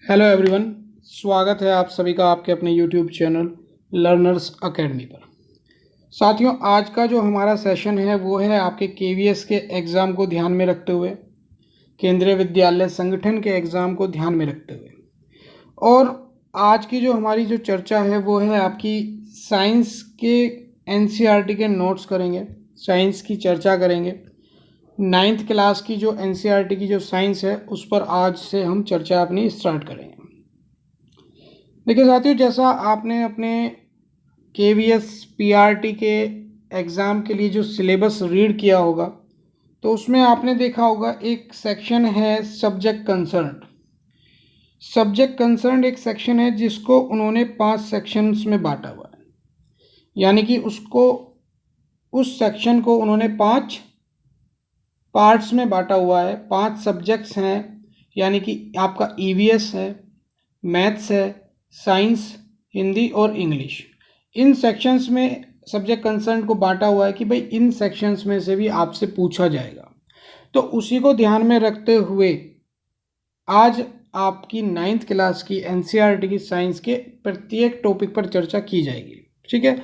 Hello everyone, स्वागत है आप सभी का आपके अपने यूट्यूब चैनल लर्नर्स एकेडमी पर। साथियों, आज का जो हमारा सेशन है वो है आपके केवीएस के एग्ज़ाम को ध्यान में रखते हुए, केंद्रीय विद्यालय संगठन के एग्ज़ाम को ध्यान में रखते हुए। और आज की जो हमारी जो चर्चा है वो है आपकी साइंस के एनसीईआरटी के नोट्स करेंगे, साइंस की चर्चा करेंगे। 9th क्लास की जो एनसीईआरटी की जो साइंस है उस पर आज से हम चर्चा अपनी स्टार्ट करेंगे। देखिए साथियों, जैसा आपने अपने केवीएस पीआरटी के एग्ज़ाम के लिए जो सिलेबस रीड किया होगा तो उसमें आपने देखा होगा एक सेक्शन है सब्जेक्ट कंसर्न। सब्जेक्ट कंसर्न एक सेक्शन है जिसको उन्होंने 5 सेक्शंस में बांटा हुआ है, यानी कि उस सेक्शन को उन्होंने 5 पार्ट्स में बांटा हुआ है। 5 सब्जेक्ट्स हैं, यानी कि आपका ईवीएस है, मैथ्स है, साइंस, हिंदी और इंग्लिश। इन सेक्शंस में सब्जेक्ट कंसर्न को बांटा हुआ है कि भाई इन सेक्शंस में से भी आपसे पूछा जाएगा। तो उसी को ध्यान में रखते हुए आज आपकी 9th क्लास की एनसीईआरटी की साइंस के प्रत्येक टॉपिक पर चर्चा की जाएगी। ठीक है,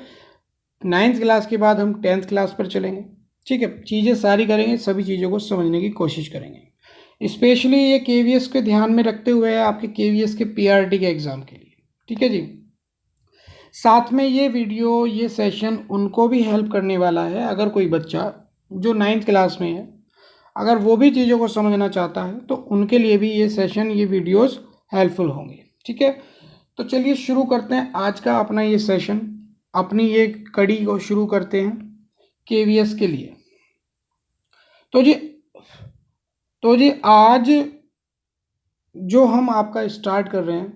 9th क्लास के बाद हम 10th क्लास पर चलेंगे। ठीक है, चीज़ें सारी करेंगे, सभी चीज़ों को समझने की कोशिश करेंगे। स्पेशली ये केवीएस के ध्यान में रखते हुए है आपके केवीएस के पीआरटी के एग्ज़ाम के लिए। ठीक है जी, साथ में ये वीडियो ये सेशन उनको भी हेल्प करने वाला है। अगर कोई बच्चा जो 9th क्लास में है अगर वो भी चीज़ों को समझना चाहता है तो उनके लिए भी ये सेशन ये वीडियोस हेल्पफुल होंगे। ठीक है, तो चलिए शुरू करते हैं आज का अपना ये सेशन, अपनी ये कड़ी को शुरू करते हैं केवीएस के लिए। तो जी आज जो हम आपका स्टार्ट कर रहे हैं,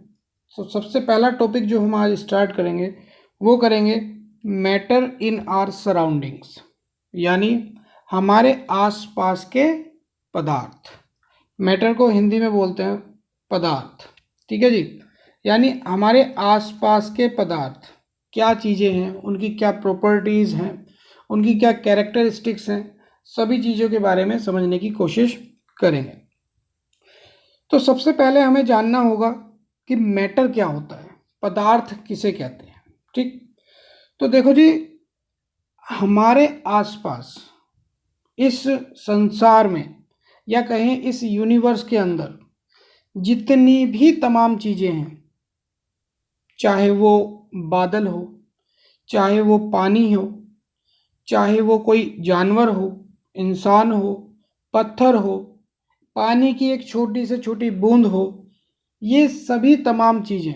तो सबसे पहला टॉपिक जो हम आज स्टार्ट करेंगे वो करेंगे मैटर इन आवर सराउंडिंग्स, यानी हमारे आसपास के पदार्थ। मैटर को हिंदी में बोलते हैं पदार्थ। ठीक है जी, यानी हमारे आसपास के पदार्थ क्या चीज़ें हैं, उनकी क्या प्रॉपर्टीज़ हैं, उनकी क्या कैरेक्टरिस्टिक्स हैं, सभी चीज़ों के बारे में समझने की कोशिश करेंगे। तो सबसे पहले हमें जानना होगा कि मैटर क्या होता है, पदार्थ किसे कहते हैं। ठीक, तो देखो जी, हमारे आसपास इस संसार में या कहें इस यूनिवर्स के अंदर जितनी भी तमाम चीज़ें हैं, चाहे वो बादल हो, चाहे वो पानी हो, चाहे वो कोई जानवर हो, इंसान हो, पत्थर हो, पानी की एक छोटी से छोटी बूंद हो, ये सभी तमाम चीज़ें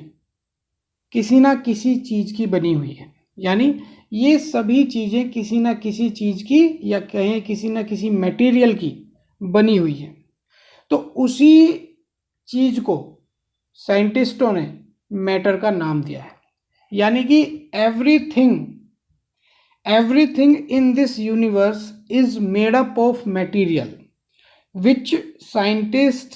किसी ना किसी चीज़ की बनी हुई है। यानी ये सभी चीज़ें किसी ना किसी चीज़ की या कहें किसी ना किसी मटेरियल की बनी हुई है। तो उसी चीज़ को साइंटिस्टों ने मैटर का नाम दिया है। यानी कि everything in this universe is made up of material which scientist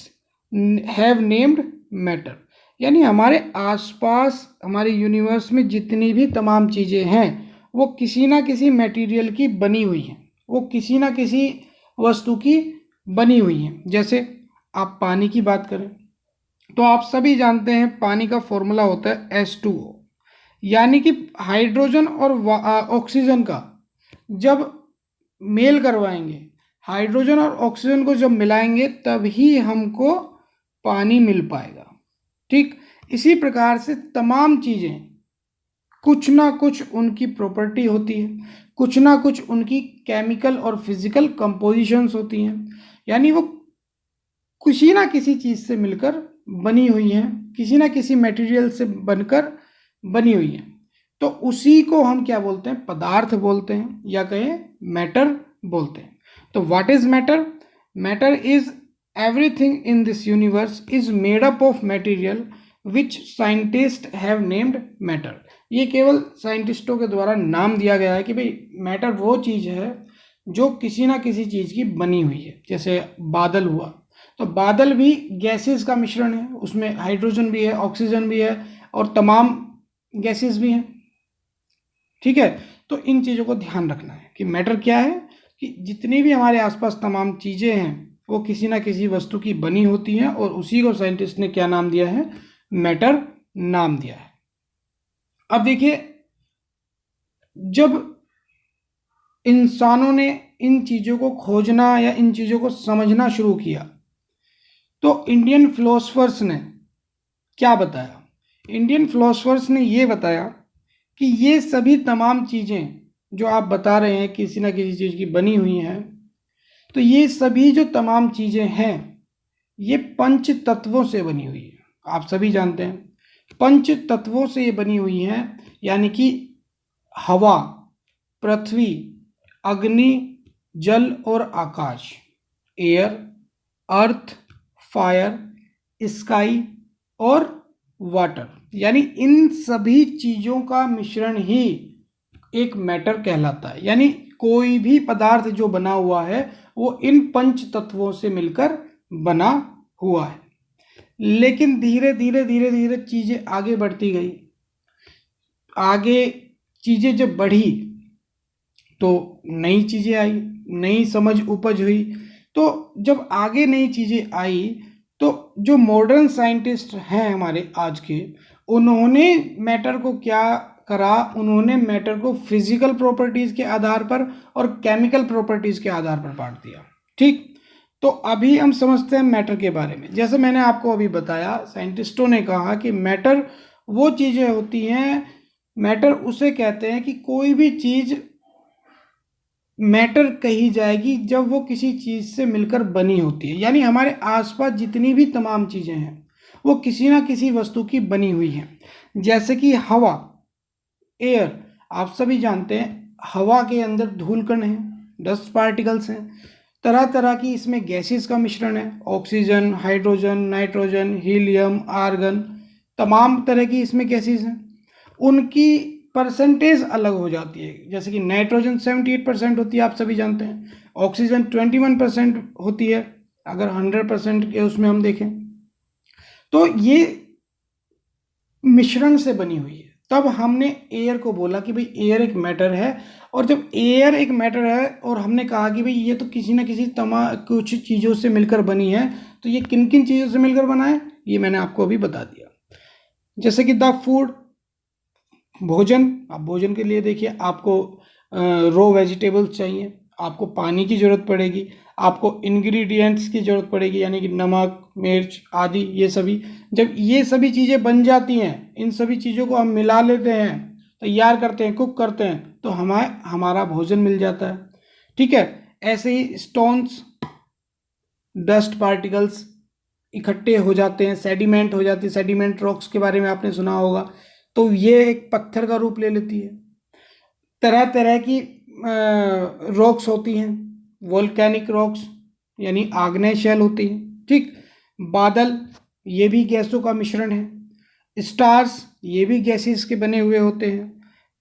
have named matter. यानी हमारे आसपास हमारे यूनिवर्स में जितनी भी तमाम चीज़ें हैं वो किसी ना किसी मटेरियल की बनी हुई हैं, वो किसी ना किसी वस्तु की बनी हुई हैं। जैसे आप पानी की बात करें तो आप सभी जानते हैं पानी का फॉर्मूला होता है H2O, यानी कि हाइड्रोजन और ऑक्सीजन का जब मेल करवाएंगे, हाइड्रोजन और ऑक्सीजन को जब मिलाएंगे तभी हमको पानी मिल पाएगा। ठीक, इसी प्रकार से तमाम चीज़ें कुछ ना कुछ उनकी प्रॉपर्टी होती है, कुछ ना कुछ उनकी केमिकल और फिजिकल कंपोजिशंस होती हैं, यानी वो किसी ना किसी चीज़ से मिलकर बनी हुई हैं, किसी ना किसी मटेरियल से बनकर बनी हुई हैं। तो उसी को हम क्या बोलते हैं, पदार्थ बोलते हैं या कहें मैटर बोलते हैं। तो what is matter? Matter is everything in this universe is made up of material which scientist have named matter. ये केवल साइंटिस्टों के द्वारा नाम दिया गया है कि भाई मैटर वो चीज़ है जो किसी ना किसी चीज़ की बनी हुई है। जैसे बादल हुआ, तो बादल भी गैसेस का मिश्रण है, उसमें हाइड्रोजन भी है, ऑक्सीजन भी है और तमाम गैसेस भी हैं। ठीक है, तो इन चीज़ों को ध्यान रखना है कि मैटर क्या है, कि जितनी भी हमारे आसपास तमाम चीज़ें हैं वो किसी ना किसी वस्तु की बनी होती है और उसी को साइंटिस्ट ने क्या नाम दिया है, मैटर नाम दिया है। अब देखिए, जब इंसानों ने इन चीज़ों को खोजना या इन चीज़ों को समझना शुरू किया तो इंडियन फिलोसफर्स ने क्या बताया? इंडियन फिलोसफर्स ने ये बताया कि ये सभी तमाम चीज़ें जो आप बता रहे हैं किसी ना किसी चीज़ की बनी हुई हैं, तो ये सभी जो तमाम चीज़ें हैं ये पंच तत्वों से बनी हुई है। आप सभी जानते हैं पंच तत्वों से ये बनी हुई हैं, यानी कि हवा, पृथ्वी, अग्नि, जल और आकाश, एयर, अर्थ, फायर, स्काई और वाटर, यानी इन सभी चीज़ों का मिश्रण ही एक मैटर कहलाता है। यानी कोई भी पदार्थ जो बना हुआ है वो इन पंच तत्वों से मिलकर बना हुआ है। लेकिन धीरे धीरे धीरे धीरे चीज़ें आगे बढ़ती गई। आगे चीज़ें जब बढ़ी तो नई चीज़ें आई, नई समझ उपज हुई। तो जब आगे नई चीज़ें आई तो जो मॉडर्न साइंटिस्ट हैं हमारे आज के, उन्होंने मैटर को क्या करा, उन्होंने मैटर को फिजिकल प्रॉपर्टीज़ के आधार पर और केमिकल प्रॉपर्टीज़ के आधार पर बांट दिया। ठीक, तो अभी हम समझते हैं मैटर के बारे में। जैसे मैंने आपको अभी बताया, साइंटिस्टों ने कहा कि मैटर वो चीज़ें होती हैं, मैटर उसे कहते हैं कि कोई भी चीज़ मैटर कही जाएगी जब वो किसी चीज़ से मिलकर बनी होती है। यानी हमारे आसपास जितनी भी तमाम चीज़ें हैं वो किसी ना किसी वस्तु की बनी हुई हैं। जैसे कि हवा, एयर, आप सभी जानते हैं हवा के अंदर धूलकण हैं, डस्ट पार्टिकल्स हैं, तरह तरह की इसमें गैसेस का मिश्रण है, oxygen, hydrogen, nitrogen, helium, argon, तमाम तरह की इसमें गैसेस हैं। उनकी परसेंटेज अलग हो जाती है। जैसे कि नाइट्रोजन 78% होती है, आप सभी जानते हैं, ऑक्सीजन 21% होती है अगर 100% के उसमें हम देखें। तो ये मिश्रण से बनी हुई है। तब हमने एयर को बोला कि भाई एयर एक मैटर है। और जब एयर एक मैटर है और हमने कहा कि भाई ये तो किसी ना किसी कुछ चीज़ों से मिलकर बनी है, तो ये किन किन चीज़ों से मिलकर बना है ये मैंने आपको अभी बता दिया। जैसे कि द फूड, भोजन, आप भोजन के लिए देखिए आपको रो वेजिटेबल्स चाहिए, आपको पानी की ज़रूरत पड़ेगी, आपको इंग्रेडिएंट्स की ज़रूरत पड़ेगी, यानी कि नमक, मिर्च आदि। ये सभी जब ये सभी चीज़ें बन जाती हैं, इन सभी चीज़ों को हम मिला लेते हैं, तैयार करते हैं, कुक करते हैं, तो हमारा भोजन मिल जाता है। ठीक है, ऐसे ही स्टोन्स, डस्ट पार्टिकल्स इकट्ठे हो जाते हैं, सेडिमेंट हो जाती है, सेडिमेंट रॉक्स के बारे में आपने सुना होगा, तो ये एक पत्थर का रूप ले लेती है। तरह तरह की रॉक्स होती हैं, वोल्केनिक रॉक्स यानी आग्नेय शैल होती हैं। ठीक, बादल ये भी गैसों का मिश्रण है। स्टार्स ये भी गैसेस के बने हुए होते हैं।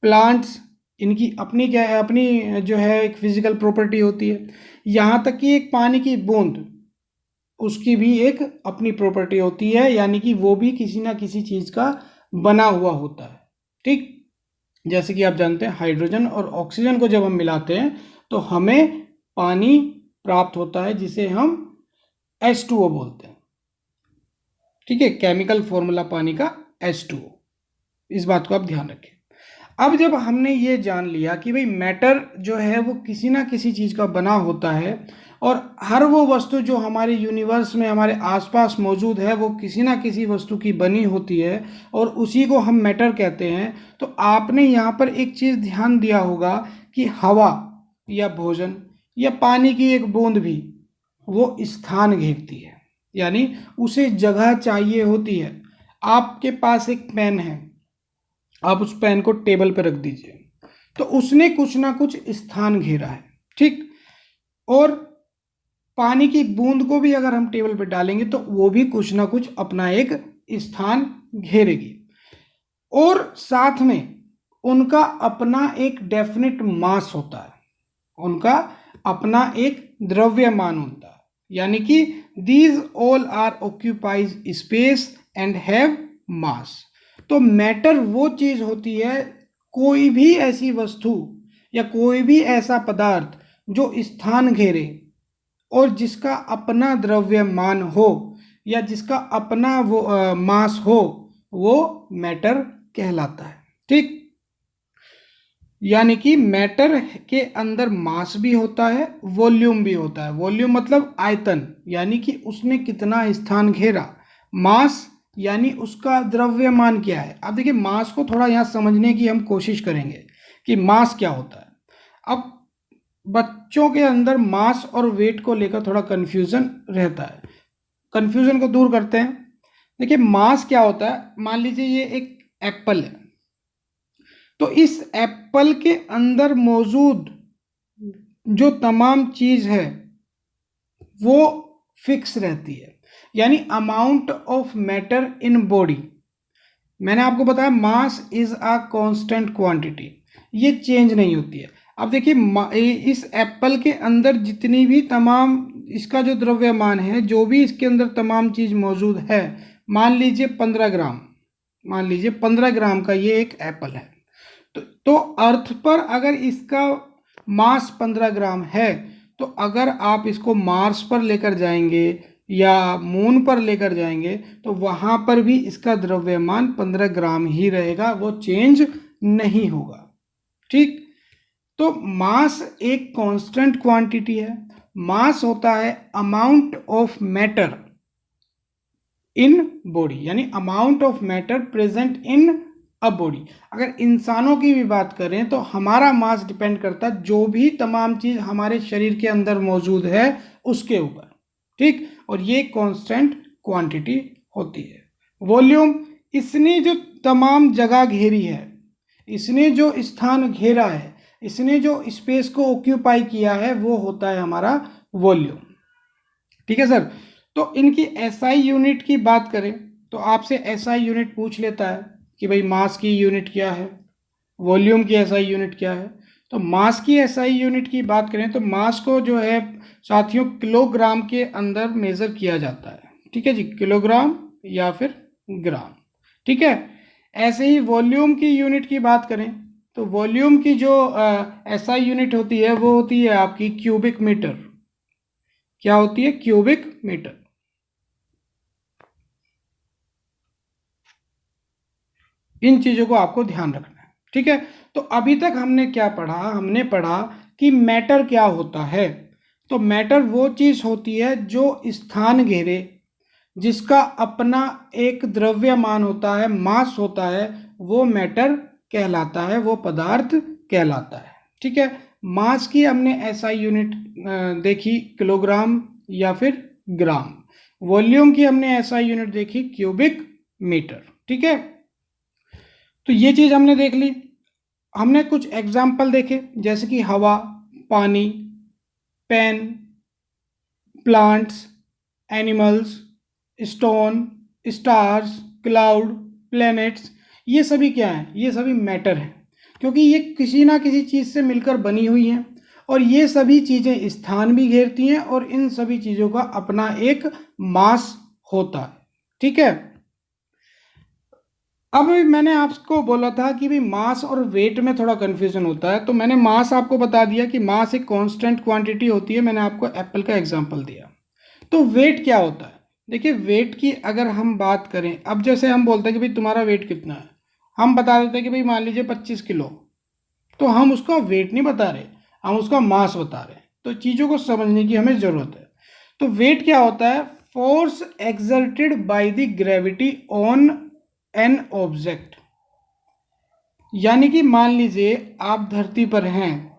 प्लांट्स, इनकी अपनी क्या है, अपनी जो है एक फिजिकल प्रॉपर्टी होती है। यहाँ तक कि एक पानी की बूंद, उसकी भी एक अपनी प्रॉपर्टी होती है, यानी कि वो भी किसी ना किसी चीज़ का बना हुआ होता है। ठीक, जैसे कि आप जानते हैं हाइड्रोजन और ऑक्सीजन को जब हम मिलाते हैं तो हमें पानी प्राप्त होता है, जिसे हम H2O बोलते हैं। ठीक है, केमिकल फॉर्मूला पानी का H2O, इस बात को आप ध्यान रखें। अब जब हमने ये जान लिया कि भाई मैटर जो है वो किसी ना किसी चीज़ का बना होता है और हर वो वस्तु जो हमारे यूनिवर्स में हमारे आसपास मौजूद है वो किसी ना किसी वस्तु की बनी होती है और उसी को हम मैटर कहते हैं, तो आपने यहाँ पर एक चीज़ ध्यान दिया होगा कि हवा या भोजन या पानी की एक बूंद भी वो स्थान घेरती है, यानी उसे जगह चाहिए होती है। आपके पास एक पेन है, आप उस पेन को टेबल पर रख दीजिए, तो उसने कुछ ना कुछ स्थान घेरा है। ठीक, और पानी की बूंद को भी अगर हम टेबल पर डालेंगे तो वो भी कुछ ना कुछ अपना एक स्थान घेरेगी, और साथ में उनका अपना एक डेफिनेट मास होता है, उनका अपना एक द्रव्यमान होता है, यानी कि these all are occupies space and have mass. तो मैटर वो चीज़ होती है, कोई भी ऐसी वस्तु या कोई भी ऐसा पदार्थ जो स्थान घेरे, और जिसका अपना द्रव्यमान हो या जिसका अपना वो मास हो वो मैटर कहलाता है। ठीक, यानी कि मैटर के अंदर मास भी होता है, वॉल्यूम भी होता है। वॉल्यूम मतलब आयतन, यानी कि उसने कितना स्थान घेरा। मास यानी उसका द्रव्यमान क्या है। अब देखिए मास को थोड़ा यहाँ समझने की हम कोशिश करेंगे कि मास क्या होता है। अब बच्चों के अंदर मास और वेट को लेकर थोड़ा कन्फ्यूजन रहता है। कन्फ्यूजन को दूर करते हैं। देखिए मास क्या होता है, मान लीजिए ये एक एप्पल है, तो इस एप्पल के अंदर मौजूद जो तमाम चीज है वो फिक्स रहती है, यानी amount of matter in body. मैंने आपको बताया mass is a constant quantity, ये चेंज नहीं होती है। अब देखिए इस एप्पल के अंदर जितनी भी तमाम इसका जो द्रव्यमान है, जो भी इसके अंदर तमाम चीज मौजूद है, मान लीजिए 15 ग्राम, मान लीजिए 15 ग्राम का ये एक एप्पल है। तो अर्थ पर अगर इसका मास 15 ग्राम है, तो अगर आप इसको मार्स पर लेकर जाएंगे या मून पर लेकर जाएंगे तो वहां पर भी इसका द्रव्यमान 15 ग्राम ही रहेगा, वो चेंज नहीं होगा। ठीक, तो मास एक कांस्टेंट क्वांटिटी है। मास होता है amount of matter in body, यानी amount of matter present in a body. अगर इंसानों की भी बात करें तो हमारा मास डिपेंड करता है जो भी तमाम चीज हमारे शरीर के अंदर मौजूद है उसके ऊपर। ठीक, और ये कांस्टेंट क्वांटिटी होती है। वॉल्यूम, इसने जो तमाम जगह घेरी है, इसने जो स्थान घेरा है, इसने जो स्पेस को ऑक्यूपाई किया है, वो होता है हमारा वॉल्यूम। ठीक है सर, तो इनकी एसआई यूनिट की बात करें तो आपसे एसआई यूनिट पूछ लेता है कि भाई मास की यूनिट क्या है, वॉल्यूम की एसआई यूनिट क्या है। तो मास की एसआई यूनिट की बात करें तो मास को जो है साथियों किलोग्राम के अंदर मेजर किया जाता है। ठीक है जी, किलोग्राम या फिर ग्राम। ठीक है, ऐसे ही वॉल्यूम की यूनिट की बात करें तो वॉल्यूम की जो एसआई यूनिट होती है वो होती है आपकी क्यूबिक मीटर। क्या होती है? Cubic metre. इन चीजों को आपको ध्यान रखना है। ठीक है, तो अभी तक हमने क्या पढ़ा? हमने पढ़ा कि मैटर क्या होता है। तो मैटर वो चीज होती है जो स्थान घेरे, जिसका अपना एक द्रव्यमान होता है, मास होता है, वो मैटर कहलाता है, वो पदार्थ कहलाता है। ठीक है, मास की हमने एसआई यूनिट देखी किलोग्राम या फिर ग्राम। वॉल्यूम की हमने एसआई यूनिट देखी क्यूबिक मीटर। ठीक है, तो ये चीज हमने देख ली। हमने कुछ एग्जाम्पल देखे जैसे कि हवा, पानी, pen, plants, animals, stone, stars, cloud, planets. ये सभी क्या है? ये सभी मैटर है, क्योंकि ये किसी ना किसी चीज़ से मिलकर बनी हुई हैं और ये सभी चीज़ें स्थान भी घेरती हैं और इन सभी चीज़ों का अपना एक मास होता है। ठीक है, अब मैंने आपको बोला था कि भाई मास और वेट में थोड़ा कन्फ्यूजन होता है, तो मैंने मास आपको बता दिया कि मास एक कांस्टेंट क्वांटिटी होती है, मैंने आपको एप्पल का एग्जांपल दिया। तो वेट क्या होता है? देखिए वेट की अगर हम बात करें, अब जैसे हम बोलते हैं कि भाई तुम्हारा वेट कितना है, हम बता देते हैं कि भाई मान लीजिए 25 किलो, तो हम उसका वेट नहीं बता रहे, हम उसका मास बता रहे हैं। तो चीज़ों को समझने की हमें ज़रूरत है। तो वेट क्या होता है? Force exerted by the gravity on an object. यानी कि मान लीजिए आप धरती पर हैं,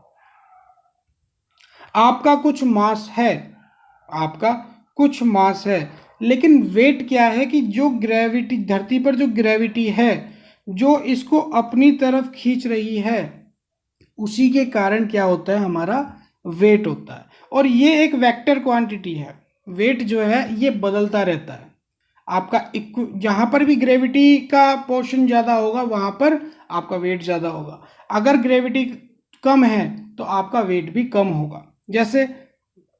आपका कुछ मास है, आपका कुछ मास है, लेकिन वेट क्या है कि जो ग्रेविटी धरती पर जो ग्रेविटी है जो इसको अपनी तरफ खींच रही है, उसी के कारण क्या होता है? हमारा वेट होता है। और ये एक वेक्टर क्वांटिटी है। वेट जो है ये बदलता रहता है। आपका जहां पर भी ग्रेविटी का पोर्शन ज़्यादा होगा वहां पर आपका वेट ज़्यादा होगा, अगर ग्रेविटी कम है तो आपका वेट भी कम होगा। जैसे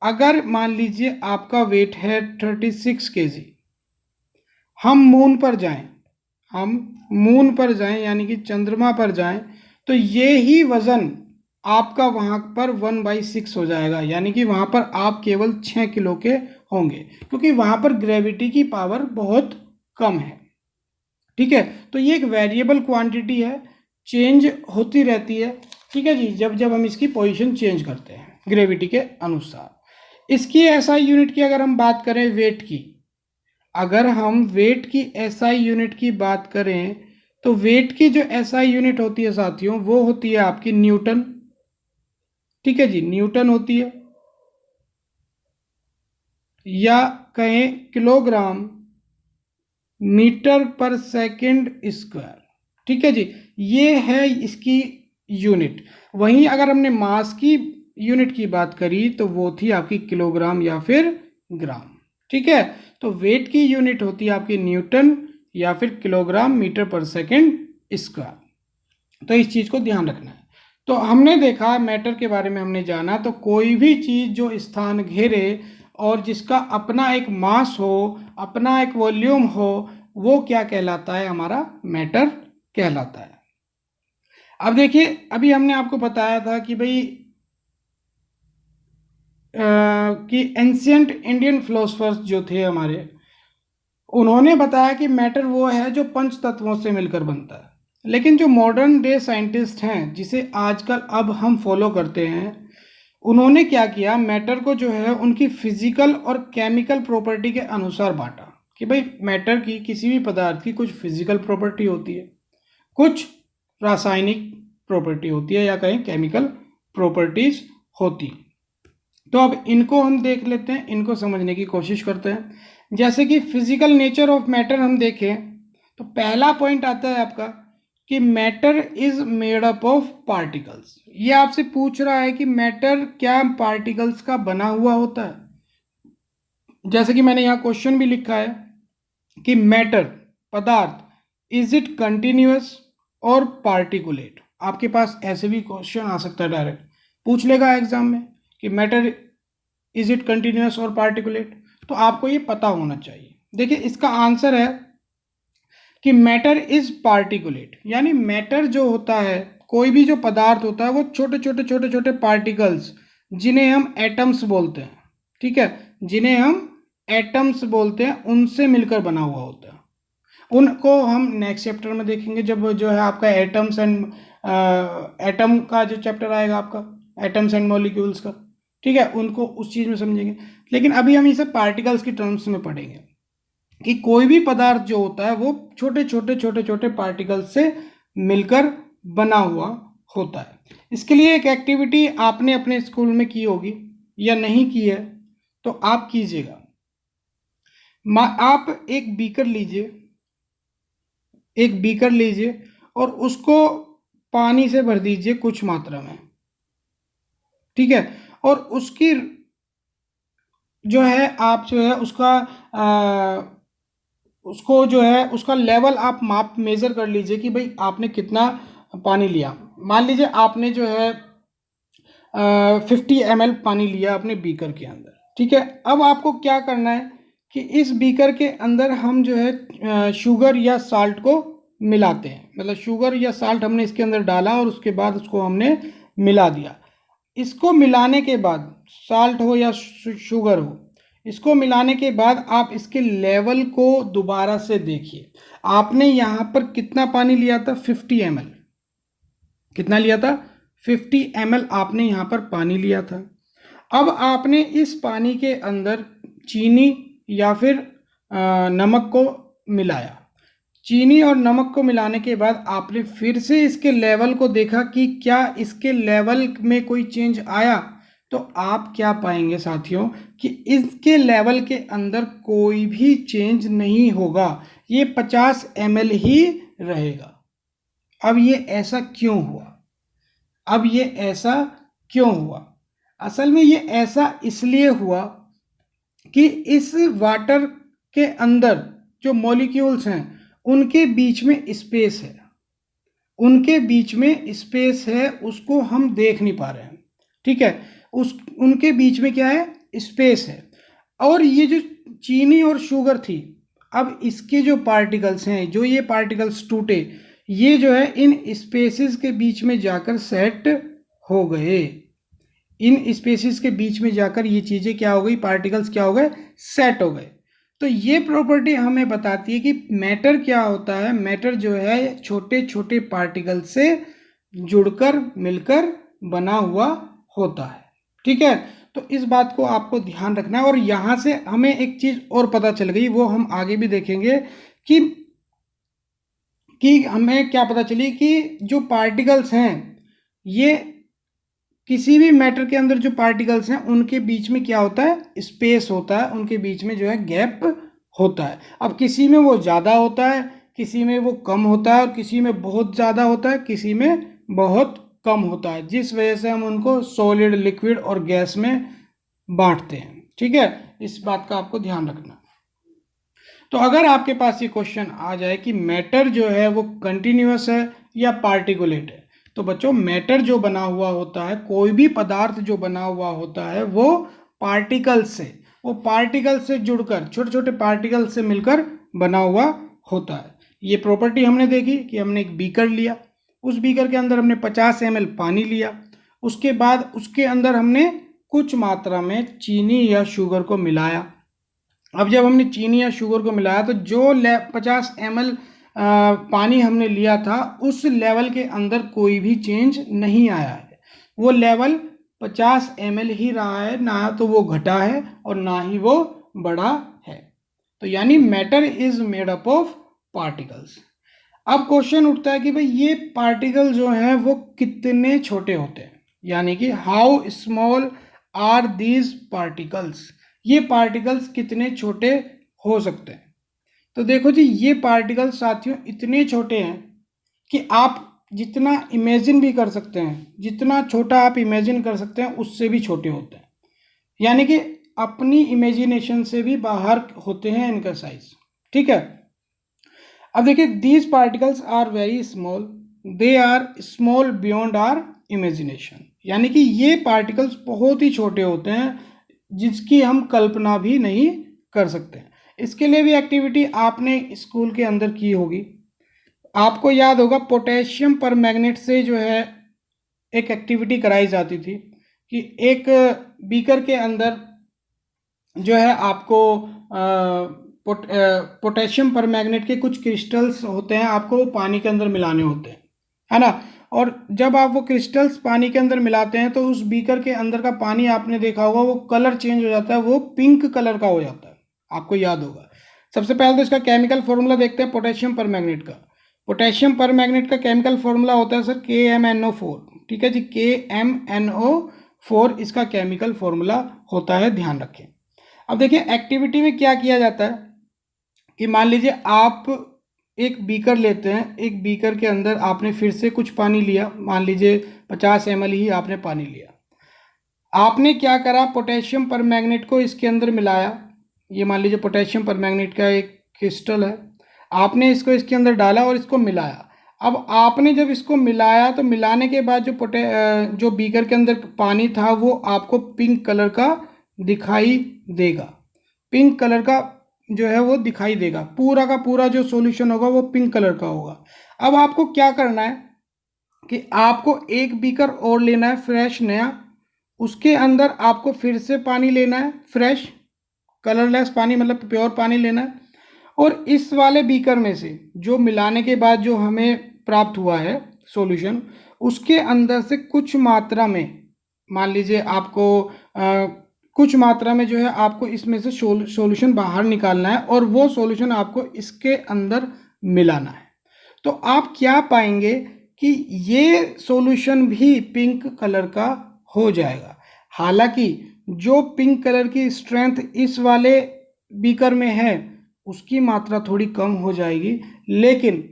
अगर मान लीजिए आपका वेट है 36 kg, हम मून पर जाएं, हम मून पर जाएं यानी कि चंद्रमा पर जाएं, तो ये ही वजन आपका वहाँ पर 1/6 हो जाएगा, यानी कि वहाँ पर आप केवल 6 किलो के होंगे, क्योंकि वहाँ पर ग्रेविटी की पावर बहुत कम है। ठीक है, तो ये एक वेरिएबल क्वांटिटी है, चेंज होती रहती है। ठीक है जी, जब जब हम इसकी पोजीशन चेंज करते हैं ग्रेविटी के अनुसार। इसकी एसआई यूनिट की अगर हम बात करें वेट की, अगर हम वेट की एसआई यूनिट की बात करें तो वेट की जो एसआई यूनिट होती है साथियों, वो होती है आपकी न्यूटन। ठीक है जी, न्यूटन होती है, या कहें किलोग्राम मीटर पर सेकंड स्क्वायर। ठीक है जी, ये है इसकी यूनिट। वहीं अगर हमने मास की यूनिट की बात करी तो वो थी आपकी किलोग्राम या फिर ग्राम। ठीक है, तो वेट की यूनिट होती है आपकी न्यूटन या फिर किलोग्राम मीटर पर सेकंड स्क्वायर। तो इस चीज़ को ध्यान रखना है। तो हमने देखा मैटर के बारे में हमने जाना, तो कोई भी चीज़ जो स्थान घेरे और जिसका अपना एक मास हो, अपना एक वॉल्यूम हो, वो क्या कहलाता है, हमारा मैटर कहलाता है। अब देखिए, अभी हमने आपको बताया था कि भाई कि एंशियंट इंडियन फिलोसफर्स जो थे हमारे, उन्होंने बताया कि मैटर वो है जो पंच तत्वों से मिलकर बनता है। लेकिन जो मॉडर्न डे साइंटिस्ट हैं, जिसे आजकल अब हम फॉलो करते हैं, उन्होंने क्या किया, मैटर को जो है उनकी फिजिकल और केमिकल प्रॉपर्टी के अनुसार बांटा। कि भाई मैटर की, किसी भी पदार्थ की कुछ फिजिकल प्रॉपर्टी होती है, कुछ रासायनिक प्रॉपर्टी होती है, या कहें केमिकल प्रॉपर्टीज होती है। तो अब इनको हम देख लेते हैं, इनको समझने की कोशिश करते हैं। जैसे कि फिजिकल नेचर ऑफ मैटर हम देखें तो पहला पॉइंट आता है आपका कि matter is made up of particles. ये आपसे पूछ रहा है कि मैटर क्या पार्टिकल्स का बना हुआ होता है। जैसे कि मैंने यहाँ क्वेश्चन भी लिखा है कि मैटर, पदार्थ, इज इट कंटिन्यूअस और पार्टिकुलेट। आपके पास ऐसे भी क्वेश्चन आ सकता है, डायरेक्ट पूछ लेगा एग्जाम में कि मैटर इज इट कंटिन्यूअस और पार्टिकुलेट। तो आपको ये पता होना चाहिए। देखिए, इसका आंसर है कि मैटर इज पार्टिकुलेट, यानी मैटर जो होता है, कोई भी जो पदार्थ होता है, वो छोटे छोटे छोटे छोटे पार्टिकल्स, जिन्हें हम एटम्स बोलते हैं। ठीक है, जिन्हें हम एटम्स बोलते हैं, उनसे मिलकर बना हुआ होता है। उनको हम नेक्स्ट चैप्टर में देखेंगे, जब जो है आपका एटम्स एंड एटम का जो चैप्टर आएगा आपका, एटम्स एंड मॉलिक्यूल्स का। ठीक है, उनको उस चीज़ में समझेंगे। लेकिन अभी हम इसे पार्टिकल्स की टर्म्स में पढ़ेंगे कि कोई भी पदार्थ जो होता है वो छोटे छोटे छोटे छोटे पार्टिकल्स से मिलकर बना हुआ होता है। इसके लिए एक एक्टिविटी आपने अपने स्कूल में की होगी या नहीं की है तो आप कीजिएगा। आप एक बीकर लीजिए, एक बीकर लीजिए और उसको पानी से भर दीजिए कुछ मात्रा में। ठीक है, और उसकी जो है, आप जो है उसका उसको जो है उसका लेवल आप माप मेज़र कर लीजिए कि भाई आपने कितना पानी लिया। मान लीजिए आपने जो है 50 ml पानी लिया अपने बीकर के अंदर। ठीक है, अब आपको क्या करना है कि इस बीकर के अंदर हम जो है शुगर या साल्ट को मिलाते हैं। मतलब शुगर या साल्ट हमने इसके अंदर डाला और उसके बाद उसको हमने मिला दिया। इसको मिलाने के बाद, साल्ट हो या शुगर हो, इसको मिलाने के बाद आप इसके लेवल को दोबारा से देखिए। आपने यहाँ पर कितना पानी लिया था, 50 ml। कितना लिया था, 50 ml आपने यहाँ पर पानी लिया था। अब आपने इस पानी के अंदर चीनी या फिर नमक को मिलाया। चीनी और नमक को मिलाने के बाद आपने फिर से इसके लेवल को देखा कि क्या इसके लेवल में कोई चेंज आया। तो आप क्या पाएंगे साथियों कि इसके लेवल के अंदर कोई भी चेंज नहीं होगा, ये 50 ml ही रहेगा। अब ये ऐसा क्यों हुआ, अब ये ऐसा क्यों हुआ? असल में ये ऐसा इसलिए हुआ कि इस वाटर के अंदर जो मॉलिक्यूल्स हैं उनके बीच में स्पेस है, उनके बीच में स्पेस है, उसको हम देख नहीं पा रहे हैं। ठीक है, उनके बीच में क्या है, स्पेस है। और ये जो चीनी और शुगर थी, अब इसके जो पार्टिकल्स हैं, जो ये पार्टिकल्स टूटे, ये जो है इन स्पेसेस के बीच में जाकर सेट हो गए। इन स्पेसिस के बीच में जाकर ये चीज़ें क्या हो गई, पार्टिकल्स क्या हो गए, सेट हो गए। तो ये प्रॉपर्टी हमें बताती है कि मैटर क्या होता है। मैटर जो है छोटे छोटे पार्टिकल से जुड़कर मिलकर बना हुआ होता है। ठीक है, तो इस बात को आपको ध्यान रखना है। और यहाँ से हमें एक चीज़ और पता चल गई, वो हम आगे भी देखेंगे कि हमें क्या पता चली कि जो पार्टिकल्स हैं, ये किसी भी मैटर के अंदर जो पार्टिकल्स हैं उनके बीच में क्या होता है, स्पेस होता है, उनके बीच में जो है गैप होता है। अब किसी में वो ज़्यादा होता है, किसी में वो कम होता है, और किसी में बहुत ज़्यादा होता है, किसी में बहुत कम होता है, जिस वजह से हम उनको सॉलिड, लिक्विड और गैस में बांटते हैं। ठीक है, इस बात का आपको ध्यान रखना। तो अगर आपके पास ये क्वेश्चन आ जाए कि मैटर जो है वो कंटिन्यूअस है या पार्टिकुलेट है, तो बच्चों मैटर जो बना हुआ होता है, कोई भी पदार्थ जो बना हुआ होता है, वो पार्टिकल से जुड़कर, छोटे छोटे पार्टिकल से मिलकर बना हुआ होता है। ये प्रॉपर्टी हमने देखी कि हमने एक बीकर लिया, उस बीकर के अंदर हमने 50 ml पानी लिया, उसके बाद उसके अंदर हमने कुछ मात्रा में चीनी या शुगर को मिलाया। अब जब हमने चीनी या शुगर को मिलाया तो जो 50 ml पानी हमने लिया था, उस लेवल के अंदर कोई भी चेंज नहीं आया है। वो लेवल 50 ml ही रहा है, ना तो वो घटा है और ना ही वो बढ़ा है। तो यानी matter is made up of particles. अब क्वेश्चन उठता है कि भाई ये पार्टिकल जो हैं वो कितने छोटे होते हैं, यानी कि how small are these particles, ये पार्टिकल्स कितने छोटे हो सकते हैं। तो देखो जी, ये पार्टिकल्स साथियों इतने छोटे हैं कि आप जितना इमेजिन भी कर सकते हैं, जितना छोटा आप इमेजिन कर सकते हैं उससे भी छोटे होते हैं, यानी कि अपनी इमेजिनेशन से भी बाहर होते हैं इनका साइज। ठीक है, अब देखिए, these particles are very small, they are small beyond our imagination, यानी कि ये पार्टिकल्स बहुत ही छोटे होते हैं जिसकी हम कल्पना भी नहीं कर सकते। इसके लिए भी एक्टिविटी आपने स्कूल के अंदर की होगी। आपको याद होगा पोटेशियम पर मैग्नेट से जो है एक एक्टिविटी कराई जाती थी कि एक बीकर के अंदर जो है आपको पोटेशियम पर मैग्नेट के कुछ क्रिस्टल्स होते हैं, आपको वो पानी के अंदर मिलाने होते हैं, है ना। और जब आप वो क्रिस्टल्स पानी के अंदर मिलाते हैं तो उस बीकर के अंदर का पानी आपने देखा होगा वो कलर चेंज हो जाता है, वो पिंक कलर का हो जाता है, आपको याद होगा। सबसे पहले तो इसका केमिकल फॉर्मूला देखते हैं पोटेशियम पर मैग्नेट का। पोटेशियम पर मैग्नेट का केमिकल फॉर्मूला होता है सर KMnO4। ठीक है जी, KMnO4 इसका केमिकल फॉर्मूला होता है, ध्यान रखें। अब देखिए एक्टिविटी में क्या किया जाता है कि मान लीजिए आप एक बीकर लेते हैं, एक बीकर के अंदर आपने फिर से कुछ पानी लिया, मान लीजिए 50 ml ही आपने पानी लिया। आपने क्या करा, पोटेशियम पर मैग्नेट को इसके अंदर मिलाया। ये मान लीजिए पोटेशियम पर मैग्नेट का एक क्रिस्टल है, आपने इसको इसके अंदर डाला और इसको मिलाया। अब आपने जब इसको मिलाया तो मिलाने के बाद जो बीकर के अंदर पानी था वो आपको पिंक कलर का दिखाई देगा, पिंक कलर का जो है वो दिखाई देगा, पूरा का पूरा जो सॉल्यूशन होगा वो पिंक कलर का होगा। अब आपको क्या करना है कि आपको एक बीकर और लेना है फ्रेश नया, उसके अंदर आपको फिर से पानी लेना है, फ्रेश कलरलेस पानी, मतलब प्योर पानी लेना है। और इस वाले बीकर में से जो मिलाने के बाद जो हमें प्राप्त हुआ है सॉल्यूशन, उसके अंदर से कुछ मात्रा में, मान लीजिए आपको कुछ मात्रा में जो है आपको इसमें से सॉल्यूशन बाहर निकालना है और वो सॉल्यूशन आपको इसके अंदर मिलाना है। तो आप क्या पाएंगे कि ये सॉल्यूशन भी पिंक कलर का हो जाएगा। हालांकि जो पिंक कलर की स्ट्रेंथ इस वाले बीकर में है उसकी मात्रा थोड़ी कम हो जाएगी, लेकिन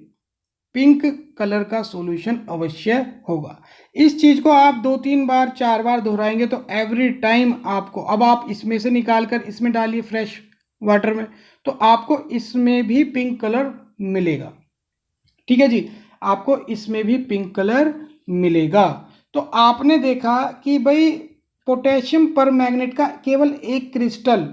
पिंक कलर का सॉल्यूशन अवश्य होगा। इस चीज़ को आप 2-3 बार 4 बार दोहराएंगे तो एवरी टाइम आपको, अब आप इसमें से निकाल कर इसमें डालिए फ्रेश वाटर में, तो आपको इसमें भी पिंक कलर मिलेगा। ठीक है जी, आपको इसमें भी पिंक कलर मिलेगा। तो आपने देखा कि भाई पोटेशियम पर मैग्नेट का केवल एक क्रिस्टल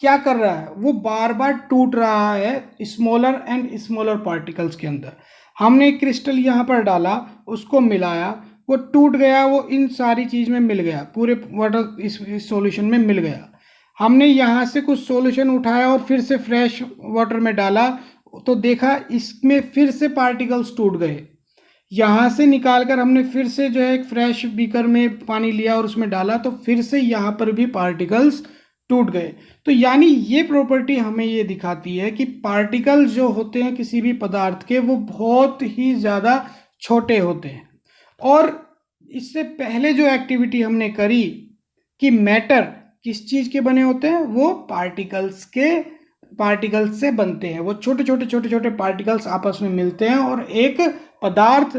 क्या कर रहा है, वो बार बार टूट रहा है स्मॉलर एंड स्मॉलर पार्टिकल्स के अंदर। हमने एक क्रिस्टल यहाँ पर डाला, उसको मिलाया, वो टूट गया, वो इन सारी चीज़ में मिल गया, पूरे वाटर इस सॉल्यूशन में मिल गया। हमने यहाँ से कुछ सॉल्यूशन उठाया और फिर से फ्रेश वाटर में डाला तो देखा इसमें फिर से पार्टिकल्स टूट गए। यहाँ से निकालकर हमने फिर से जो है एक फ्रेश बीकर में पानी लिया और उसमें डाला तो फिर से यहाँ पर भी पार्टिकल्स टूट गए। तो यानी ये प्रॉपर्टी हमें ये दिखाती है कि पार्टिकल्स जो होते हैं किसी भी पदार्थ के वो बहुत ही ज़्यादा छोटे होते हैं। और इससे पहले जो एक्टिविटी हमने करी कि मैटर किस चीज़ के बने होते हैं, वो पार्टिकल्स से बनते हैं। वो छोटे छोटे पार्टिकल्स आपस में मिलते हैं और एक पदार्थ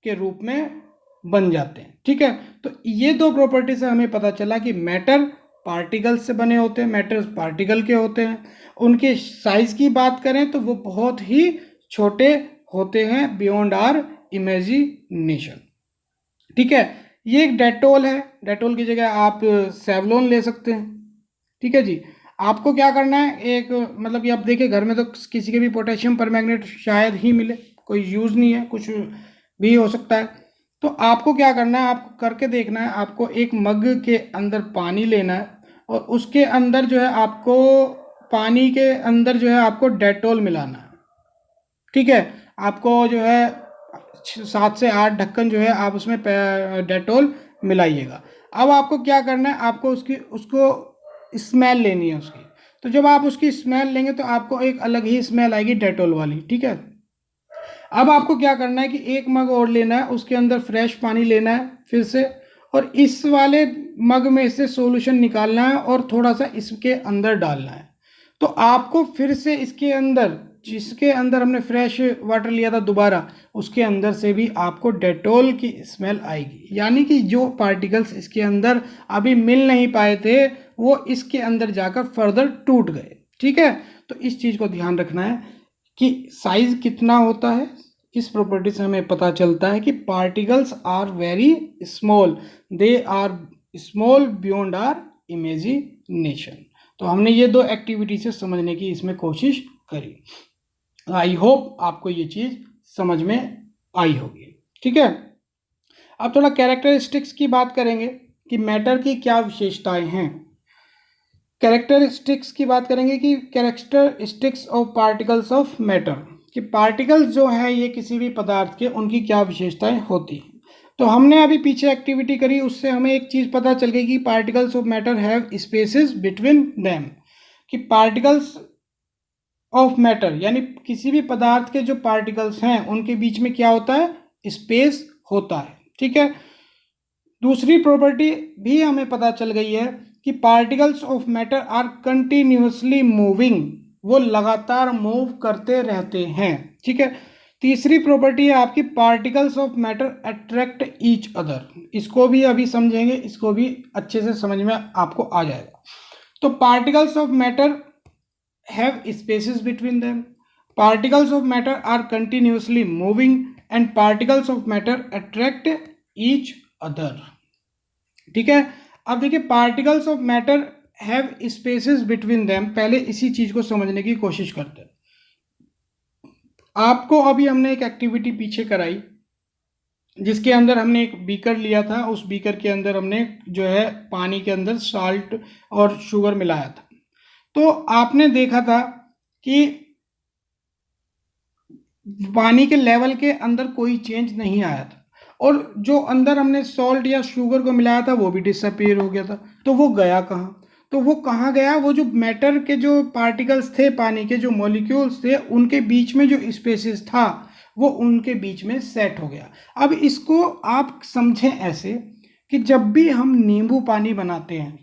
के रूप में बन जाते हैं। ठीक है, तो ये दो प्रॉपर्टी से हमें पता चला कि मैटर पार्टिकल से बने होते हैं, मैटर्स पार्टिकल के होते हैं। उनके साइज की बात करें तो वो बहुत ही छोटे होते हैं, बियॉन्ड आवर इमेजिनेशन। ठीक है, ये एक डेटोल है, डेटोल की जगह आप सेवलोन ले सकते हैं। ठीक है जी, आपको क्या करना है, एक मतलब कि आप देखिए घर में तो किसी के भी पोटेशियम परमैंगनेट शायद ही मिले, कोई यूज़ नहीं है, कुछ भी हो सकता है। तो आपको क्या करना है, आपको करके देखना है। आपको एक मग के अंदर पानी लेना है और उसके अंदर जो है आपको पानी के अंदर जो है आपको डेटोल मिलाना है। ठीक है, आपको जो है 7 से 8 ढक्कन जो है आप उसमें डेटोल मिलाइएगा। अब आपको क्या करना है, आपको उसको स्मेल लेनी है उसकी। तो जब आप उसकी स्मेल लेंगे तो आपको एक अलग ही स्मेल आएगी डेटोल वाली। ठीक है, अब आपको क्या करना है कि एक मग और लेना है, उसके अंदर फ्रेश पानी लेना है फिर से, और इस वाले मग में से सॉल्यूशन निकालना है और थोड़ा सा इसके अंदर डालना है। तो आपको फिर से इसके अंदर, जिसके अंदर हमने फ्रेश वाटर लिया था दोबारा, उसके अंदर से भी आपको डेटोल की स्मेल आएगी। यानी कि जो पार्टिकल्स इसके अंदर अभी मिल नहीं पाए थे वो इसके अंदर जाकर फर्दर टूट गए। ठीक है, तो इस चीज़ को ध्यान रखना है कि साइज कितना होता है। इस प्रॉपर्टी से हमें पता चलता है कि particles are very small, they are small beyond our imagination. तो हमने ये दो एक्टिविटी से समझने की इसमें कोशिश करी। आई होप आपको ये चीज़ समझ में आई होगी। ठीक है, अब थोड़ा कैरेक्टरिस्टिक्स की बात करेंगे कि मैटर की क्या विशेषताएं हैं। कैरेक्टरिस्टिक्स की बात करेंगे कि characteristics of particles of matter, कि पार्टिकल्स जो हैं ये किसी भी पदार्थ के, उनकी क्या विशेषताएं होती हैं। तो हमने अभी पीछे एक्टिविटी करी, उससे हमें एक चीज़ पता चल गई कि particles of matter have spaces between them, कि पार्टिकल्स ऑफ मैटर यानी किसी भी पदार्थ के जो पार्टिकल्स हैं उनके बीच में क्या होता है, स्पेस होता है। ठीक है, दूसरी प्रॉपर्टी भी हमें पता चल गई है कि particles of matter are continuously moving, वो लगातार मूव करते रहते हैं। ठीक है, तीसरी प्रॉपर्टी है आपकी particles of matter attract each other. इसको भी अभी समझेंगे, इसको भी अच्छे से समझ में आपको आ जाएगा। तो particles of matter have spaces between them, particles of matter are continuously moving and particles of matter attract each other. ठीक है, अब देखिए particles of matter have spaces between them, पहले इसी चीज को समझने की कोशिश करते हैं। आपको अभी हमने एक एक्टिविटी पीछे कराई जिसके अंदर हमने एक बीकर लिया था, उस बीकर के अंदर हमने जो है पानी के अंदर साल्ट और शुगर मिलाया था। तो आपने देखा था कि पानी के लेवल के अंदर कोई चेंज नहीं आया था और जो अंदर हमने सॉल्ट या शुगर को मिलाया था वो भी डिसअपीयर हो गया था। तो वो गया कहाँ, तो वो कहाँ गया, वो जो मैटर के जो पार्टिकल्स थे, पानी के जो मॉलिक्यूल्स थे, उनके बीच में जो स्पेसेस था वो उनके बीच में सेट हो गया। अब इसको आप समझें ऐसे कि जब भी हम नींबू पानी बनाते हैं,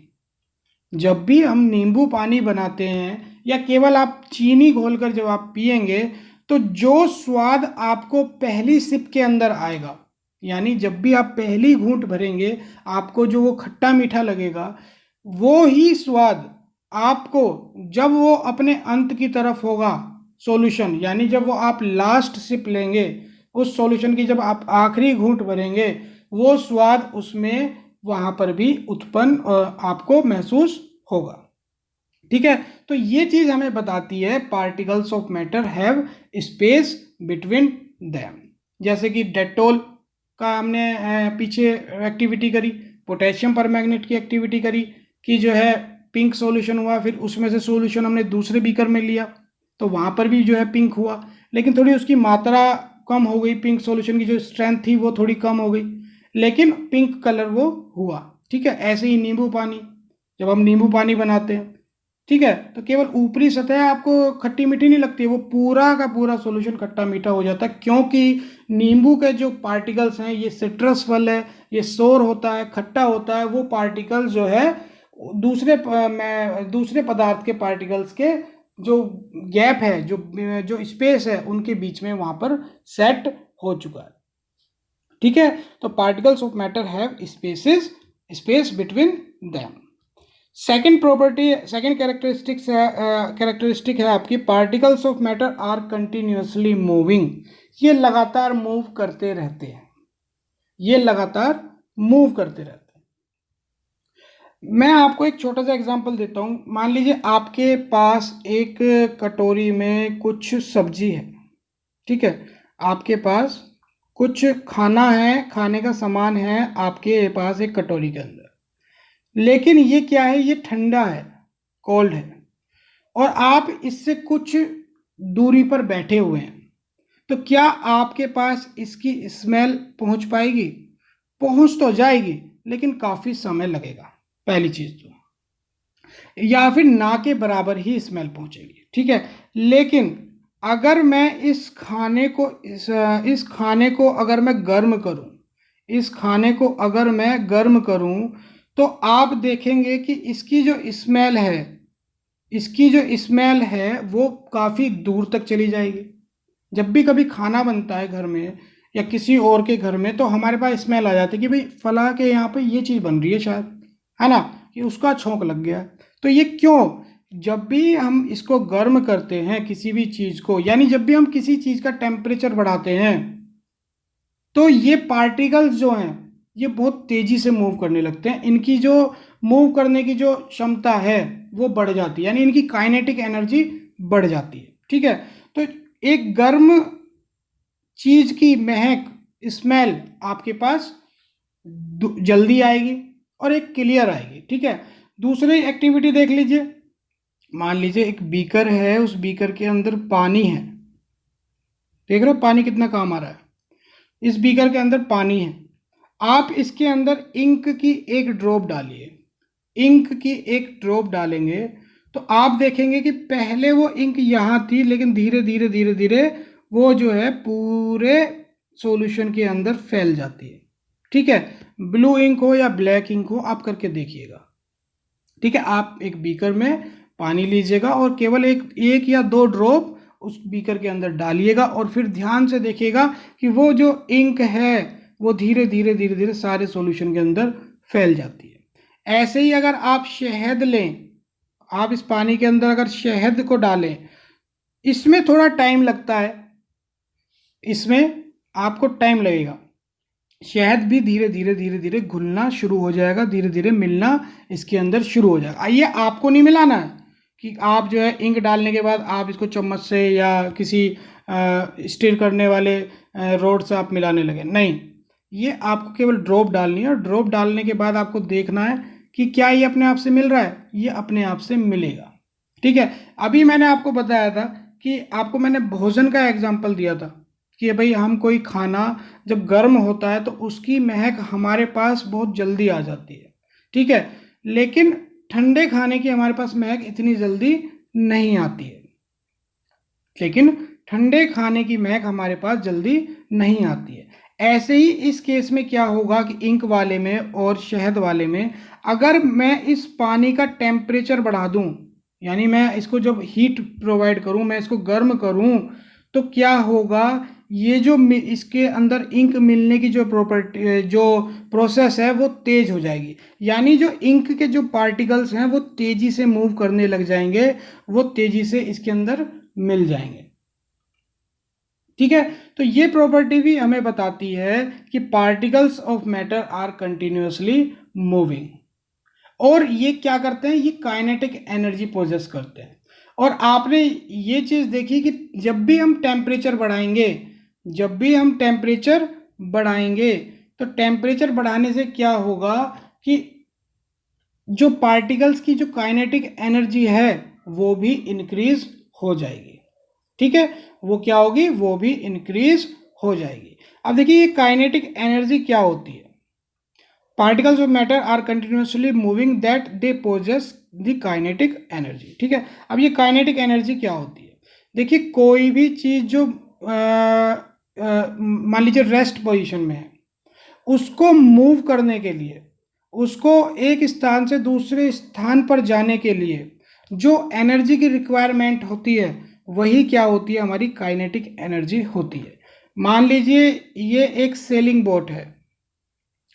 जब भी हम नींबू पानी बनाते हैं या केवल आप चीनी घोलकर जब आप पिएंगे तो जो स्वाद आपको पहली सिप के अंदर आएगा, यानी जब भी आप पहली घूंट भरेंगे आपको जो वो खट्टा मीठा लगेगा, वो ही स्वाद आपको जब वो अपने अंत की तरफ होगा सॉल्यूशन, यानी जब वो आप लास्ट सिप लेंगे उस सॉल्यूशन की, जब आप आखिरी घूंट भरेंगे, वो स्वाद उसमें वहां पर भी उत्पन्न आपको महसूस होगा। ठीक है, तो ये चीज हमें बताती है particles of matter have space between them. जैसे कि डेटोल का हमने पीछे एक्टिविटी करी, पोटेशियम परमैंगनेट की एक्टिविटी करी कि जो है पिंक सॉल्यूशन हुआ, फिर उसमें से सॉल्यूशन हमने दूसरे बीकर में लिया तो वहाँ पर भी जो है पिंक हुआ, लेकिन थोड़ी उसकी मात्रा कम हो गई, पिंक सॉल्यूशन की जो स्ट्रेंथ थी वो थोड़ी कम हो गई, लेकिन पिंक कलर वो हुआ। ठीक है, ऐसे ही नींबू पानी, जब हम नींबू पानी बनाते हैं, ठीक है, तो केवल ऊपरी सतह आपको खट्टी मीठी नहीं लगती है, वो पूरा का पूरा सॉल्यूशन खट्टा मीठा हो जाता है, क्योंकि नींबू के जो पार्टिकल्स हैं, ये सिट्रस फल है, ये सोर होता है, खट्टा होता है, वो पार्टिकल्स जो है दूसरे पदार्थ के पार्टिकल्स के जो गैप है, जो स्पेस है, उनके बीच में वहां पर सेट हो चुका है। ठीक है, तो particles of matter have space between them. Second characteristic है आपकी, particles of matter are continuously moving, ये लगातार मूव करते रहते हैं, मैं आपको एक छोटा सा एग्जांपल देता हूँ। मान लीजिए आपके पास एक कटोरी में कुछ सब्जी है, ठीक है, आपके पास कुछ खाना है, खाने का सामान है आपके पास एक कटोरी के अंदर, लेकिन ये क्या है, ये ठंडा है, कोल्ड है, और आप इससे कुछ दूरी पर बैठे हुए हैं, तो क्या आपके पास इसकी स्मेल पहुंच पाएगी? पहुंच तो जाएगी, लेकिन काफ़ी समय लगेगा, पहली चीज़ तो, या फिर ना के बराबर ही स्मेल पहुंचेगी। ठीक है, लेकिन अगर मैं इस खाने को अगर मैं गर्म करूं, तो आप देखेंगे कि इसकी जो स्मेल है वो काफ़ी दूर तक चली जाएगी। जब भी कभी खाना बनता है घर में या किसी और के घर में, तो हमारे पास स्मेल आ जाती है कि भाई फला के यहाँ पे ये चीज़ बन रही है शायद, है ना, कि उसका छौंक लग गया। तो ये क्यों? जब भी हम इसको गर्म करते हैं किसी भी चीज़ को, यानी जब भी हम किसी चीज़ का टेम्परेचर बढ़ाते हैं, तो ये पार्टिकल्स जो हैं ये बहुत तेज़ी से मूव करने लगते हैं, इनकी जो मूव करने की जो क्षमता है वो बढ़ जाती है, यानी इनकी काइनेटिक एनर्जी बढ़ जाती है। ठीक है, तो एक गर्म चीज़ की महक, स्मेल आपके पास जल्दी आएगी और एक क्लियर आएगी। ठीक है, दूसरी एक्टिविटी देख लीजिए। मान लीजिए एक बीकर है, उस बीकर के अंदर पानी है, देख रहे हो पानी कितना काम आ रहा है, इस बीकर के अंदर पानी है, आप इसके अंदर इंक की एक ड्रॉप डालिए, इंक की एक ड्रॉप डालेंगे तो आप देखेंगे कि पहले वो इंक यहाँ थी, लेकिन धीरे धीरे वो जो है पूरे सॉल्यूशन के अंदर फैल जाती है। ठीक है, ब्लू इंक हो या ब्लैक इंक हो, आप करके देखिएगा। ठीक है, आप एक बीकर में पानी लीजिएगा और केवल एक या दो ड्रॉप उस बीकर के अंदर डालिएगा और फिर ध्यान से देखिएगा कि वो जो इंक है वो धीरे धीरे सारे सॉल्यूशन के अंदर फैल जाती है। ऐसे ही अगर आप शहद लें, आप इस पानी के अंदर अगर शहद को डालें, इसमें थोड़ा टाइम लगता है, इसमें आपको टाइम लगेगा, शहद भी धीरे धीरे घुलना शुरू हो जाएगा, धीरे धीरे मिलना इसके अंदर शुरू हो जाएगा। ये आपको नहीं मिलाना है कि आप जो है इंक डालने के बाद आप इसको चम्मच से या किसी स्टीर करने वाले रोड से आप मिलाने लगे, नहीं, ये आपको केवल ड्रॉप डालनी है और ड्रॉप डालने के बाद आपको देखना है कि क्या ये अपने आप से मिल रहा है, ये अपने आप से मिलेगा। ठीक है, अभी मैंने आपको बताया था कि आपको मैंने भोजन का एग्जाम्पल दिया था कि भाई हम कोई खाना जब गर्म होता है तो उसकी महक हमारे पास बहुत जल्दी आ जाती है। ठीक है, लेकिन ठंडे खाने की हमारे पास महक इतनी जल्दी नहीं आती है, ऐसे ही इस केस में क्या होगा कि इंक वाले में और शहद वाले में अगर मैं इस पानी का टेम्परेचर बढ़ा दूं, यानी मैं इसको जब हीट प्रोवाइड करूं, मैं इसको गर्म करूं, तो क्या होगा, ये जो इसके अंदर इंक मिलने की जो प्रोसेस है वो तेज हो जाएगी, यानी जो इंक के जो पार्टिकल्स हैं वो तेजी से मूव करने लग जाएंगे, वो तेजी से इसके अंदर मिल जाएंगे। ठीक है, तो ये प्रॉपर्टी भी हमें बताती है कि particles of matter are continuously moving, और ये क्या करते हैं, ये काइनेटिक एनर्जी पोजेस करते हैं। और आपने ये चीज़ देखी कि जब भी हम टेम्परेचर बढ़ाएंगे तो टेम्परेचर बढ़ाने से क्या होगा कि जो पार्टिकल्स की जो काइनेटिक एनर्जी है वो भी इंक्रीज हो जाएगी। ठीक है, वो क्या होगी, वो भी इंक्रीज हो जाएगी। अब देखिए ये काइनेटिक एनर्जी क्या होती है। Particles of matter are continuously moving that they possess the kinetic energy. ठीक है, अब ये काइनेटिक एनर्जी क्या होती है। देखिए कोई भी चीज जो मान लीजिए रेस्ट पोजीशन में है, उसको मूव करने के लिए, उसको एक स्थान से दूसरे स्थान पर जाने के लिए जो एनर्जी की रिक्वायरमेंट होती है वही क्या होती है, हमारी काइनेटिक एनर्जी होती है। मान लीजिए ये एक सेलिंग बोट है,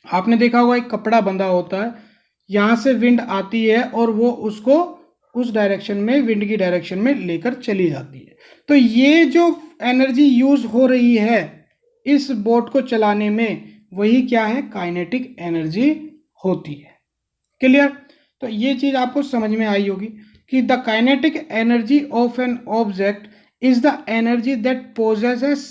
आपने देखा होगा एक कपड़ा बंधा होता है, यहाँ से विंड आती है और वो उसको उस डायरेक्शन में, विंड की डायरेक्शन में लेकर चली जाती है। तो ये जो एनर्जी यूज हो रही है इस बोट को चलाने में, वही क्या है, काइनेटिक एनर्जी होती है। क्लियर। तो ये चीज आपको समझ में आई होगी कि the kinetic energy of an object is the energy that possesses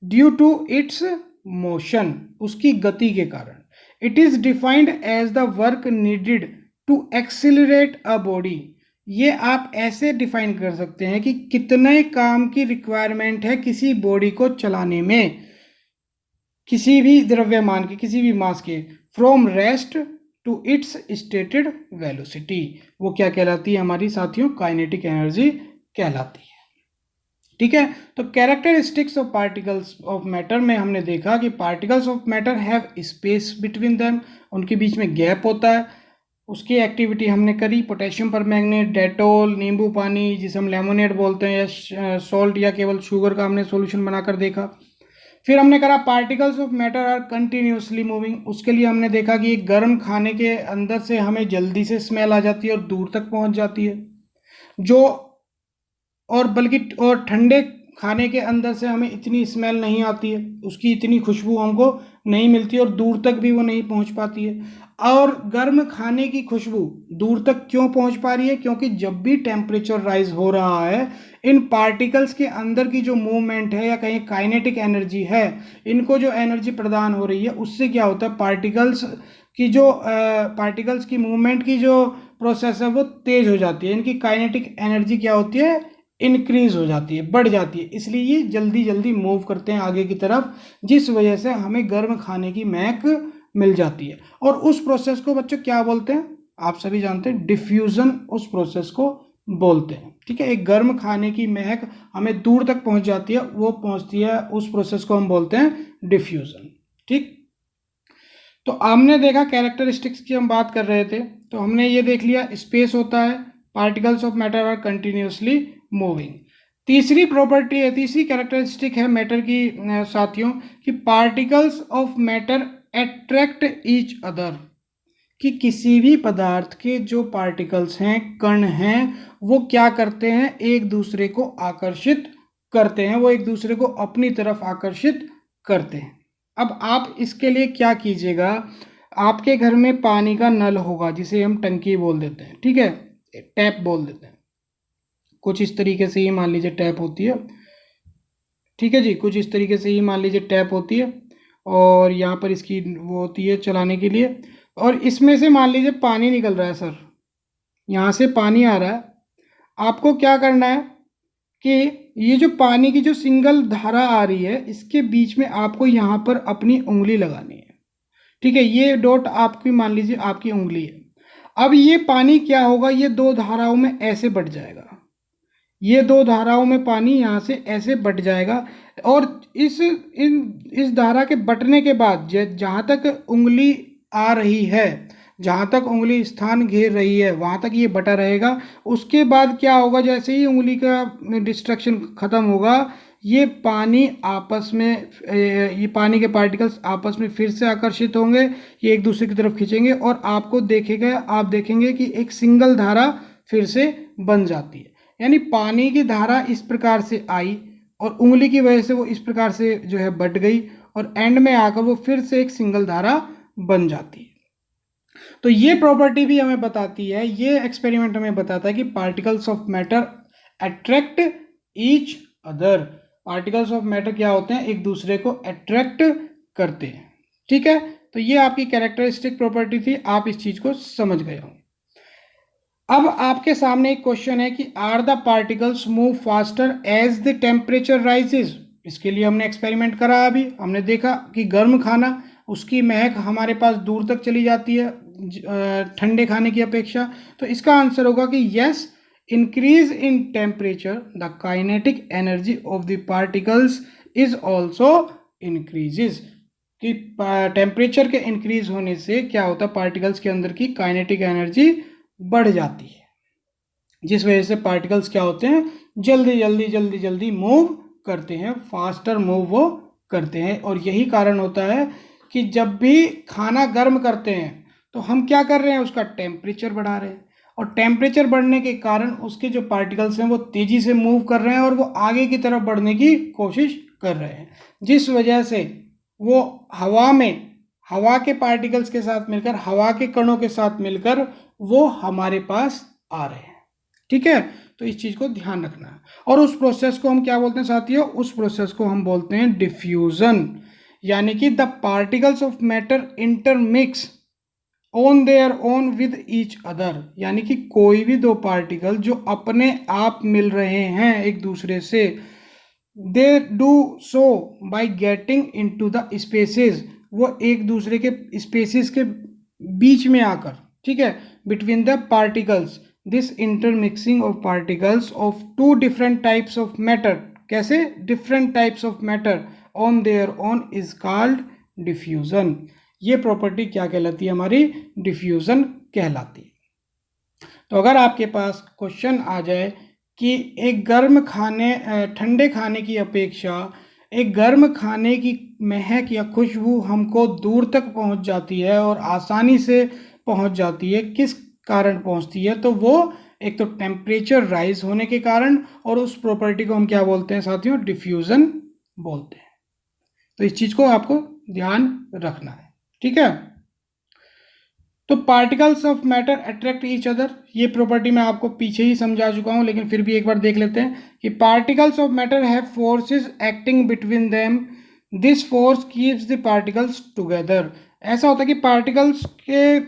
due to its motion, उसकी गति के कारण। It is defined as the work needed to accelerate a body. ये आप ऐसे डिफाइन कर सकते हैं कि कितने काम की रिक्वायरमेंट है किसी बॉडी को चलाने में, किसी भी द्रव्यमान के, किसी भी मास के, from rest to its stated velocity. वो क्या कहलाती है हमारी साथियों, काइनेटिक एनर्जी कहलाती है। ठीक है, तो characteristics of particles of matter में हमने देखा कि particles of matter have space between them, उनके बीच में गैप होता है। उसकी एक्टिविटी हमने करी, पोटेशियम परमैंगनेट, डेटोल, नींबू पानी जिसे हम लेमोनेड बोलते हैं, या सॉल्ट या केवल शुगर का हमने सॉल्यूशन बनाकर देखा। फिर हमने करा particles of matter are continuously moving, उसके लिए हमने देखा कि एक गर्म खाने के अंदर से हमें जल्दी से स्मेल आ जाती है और दूर तक पहुंच जाती है, जो और बल्कि और ठंडे खाने के अंदर से हमें इतनी स्मेल नहीं आती है, उसकी इतनी खुशबू हमको नहीं मिलती और दूर तक भी वो नहीं पहुंच पाती है। और गर्म खाने की खुशबू दूर तक क्यों पहुंच पा रही है, क्योंकि जब भी टेम्परेचर राइज हो रहा है इन पार्टिकल्स के अंदर की जो मूवमेंट है या कहीं काइनेटिक एनर्जी है, इनको जो एनर्जी प्रदान हो रही है उससे क्या होता है, पार्टिकल्स की मूवमेंट की जो प्रोसेस है वो तेज हो जाती है, इनकी काइनेटिक एनर्जी क्या होती है, इंक्रीज हो जाती है, बढ़ जाती है। इसलिए ये जल्दी जल्दी मूव करते हैं आगे की तरफ, जिस वजह से हमें गर्म खाने की महक मिल जाती है। और उस प्रोसेस को बच्चों क्या बोलते हैं, आप सभी जानते हैं, डिफ्यूजन उस प्रोसेस को बोलते हैं। ठीक है, एक गर्म खाने की महक हमें दूर तक पहुंच जाती है, वो पहुंचती है, उस प्रोसेस को हम बोलते हैं डिफ्यूजन। ठीक, तो हमने देखा कैरेक्टरिस्टिक्स की हम बात कर रहे थे, तो हमने ये देख लिया स्पेस होता है, particles of matter are continuously moving. तीसरी प्रॉपर्टी है, तीसरी कैरेक्टरिस्टिक है मैटर की साथियों, कि particles of matter attract each other, कि किसी भी पदार्थ के जो पार्टिकल्स हैं, कण हैं, वो क्या करते हैं, एक दूसरे को आकर्षित करते हैं, वो एक दूसरे को अपनी तरफ आकर्षित करते हैं। अब आप इसके लिए क्या कीजिएगा, आपके घर में पानी का नल होगा जिसे हम टंकी बोल देते हैं, ठीक है, टैप बोल देते हैं, कुछ इस तरीके से ही मान लीजिए टैप होती है। ठीक है जी, कुछ इस तरीके से ही मान लीजिए टैप होती है और यहाँ पर इसकी वो होती है चलाने के लिए, और इसमें से मान लीजिए पानी निकल रहा है सर, यहाँ से पानी आ रहा है। आपको क्या करना है कि ये जो पानी की जो सिंगल धारा आ रही है इसके बीच में आपको यहाँ पर अपनी उंगली लगानी है। ठीक है, ये डॉट आपकी मान लीजिए आपकी उंगली है। अब ये पानी क्या होगा, ये दो धाराओं में ऐसे बट जाएगा, ये दो धाराओं में पानी यहाँ से ऐसे बट जाएगा, और इस धारा के बटने के बाद जहाँ तक उंगली आ रही है, जहाँ तक उंगली स्थान घेर रही है वहाँ तक ये बटा रहेगा। उसके बाद क्या होगा, जैसे ही उंगली का डिस्ट्रक्शन खत्म होगा, ये पानी आपस में, ये पानी के पार्टिकल्स आपस में फिर से आकर्षित होंगे, ये एक दूसरे की तरफ खींचेंगे और आप देखेंगे कि एक सिंगल धारा फिर से बन जाती है। यानी पानी की धारा इस प्रकार से आई और उंगली की वजह से वो इस प्रकार से जो है बट गई और एंड में आकर वो फिर से एक सिंगल धारा बन जाती है। तो ये प्रॉपर्टी भी हमें बताती है, ये एक्सपेरिमेंट हमें बताता है कि particles of matter attract each other. Particles of matter क्या होते हैं, एक दूसरे को अट्रैक्ट करते हैं। ठीक है, तो ये आपकी कैरेक्टरिस्टिक प्रॉपर्टी थी, आप इस चीज़ को समझ गए होंगे। अब आपके सामने एक क्वेश्चन है कि are the particles move faster as the temperature rises. इसके लिए हमने एक्सपेरिमेंट करा, अभी हमने देखा कि गर्म खाना उसकी महक हमारे पास दूर तक चली जाती है ठंडे खाने की अपेक्षा। तो इसका आंसर होगा कि yes, increase in temperature the kinetic energy of the particles is also increases. कि टेम्परेचर के इंक्रीज होने से क्या होता है, पार्टिकल्स के अंदर की काइनेटिक एनर्जी बढ़ जाती है, जिस वजह से पार्टिकल्स क्या होते हैं, जल्दी जल्दी मूव करते हैं, फास्टर मूव वो करते हैं। और यही कारण होता है कि जब भी खाना गर्म करते हैं तो हम क्या कर रहे हैं, उसका टेम्परेचर बढ़ा रहे हैं, और टेम्परेचर बढ़ने के कारण उसके जो पार्टिकल्स हैं वो तेज़ी से मूव कर रहे हैं और वो आगे की तरफ बढ़ने की कोशिश कर रहे हैं, जिस वजह से वो हवा के पार्टिकल्स के साथ मिलकर, हवा के कणों के साथ मिलकर वो हमारे पास आ रहे हैं। ठीक है, तो इस चीज़ को ध्यान रखना है। और उस प्रोसेस को हम क्या बोलते हैं साथियों, उस प्रोसेस को हम बोलते हैं डिफ्यूजन, यानी कि the particles of matter intermix on their own with each other, यानी कि कोई भी दो पार्टिकल जो अपने आप मिल रहे हैं एक दूसरे से, they do so by getting into the spaces, वो एक दूसरे के स्पेसेस के बीच में आकर, ठीक है, between the particles, this intermixing of particles of two different types of matter, कैसे, different types of matter on their own is called diffusion. ये प्रॉपर्टी क्या कहलाती है, हमारी डिफ्यूजन कहलाती है। तो अगर आपके पास क्वेश्चन आ जाए कि एक गर्म खाने ठंडे खाने की अपेक्षा एक गर्म खाने की महक या खुशबू हमको दूर तक पहुंच जाती है और आसानी से पहुंच जाती है, किस कारण पहुंचती है, तो वो एक तो टेम्परेचर राइज होने के कारण, और उस प्रॉपर्टी को हम क्या बोलते हैं साथियों, डिफ्यूजन बोलते हैं। तो इस चीज़ को आपको ध्यान रखना है। ठीक है, तो particles of matter attract each other, ये प्रॉपर्टी मैं आपको पीछे ही समझा चुका हूं, लेकिन फिर भी एक बार देख लेते हैं कि particles of matter have forces acting between them, this force keeps the particles together. ऐसा होता है कि पार्टिकल्स के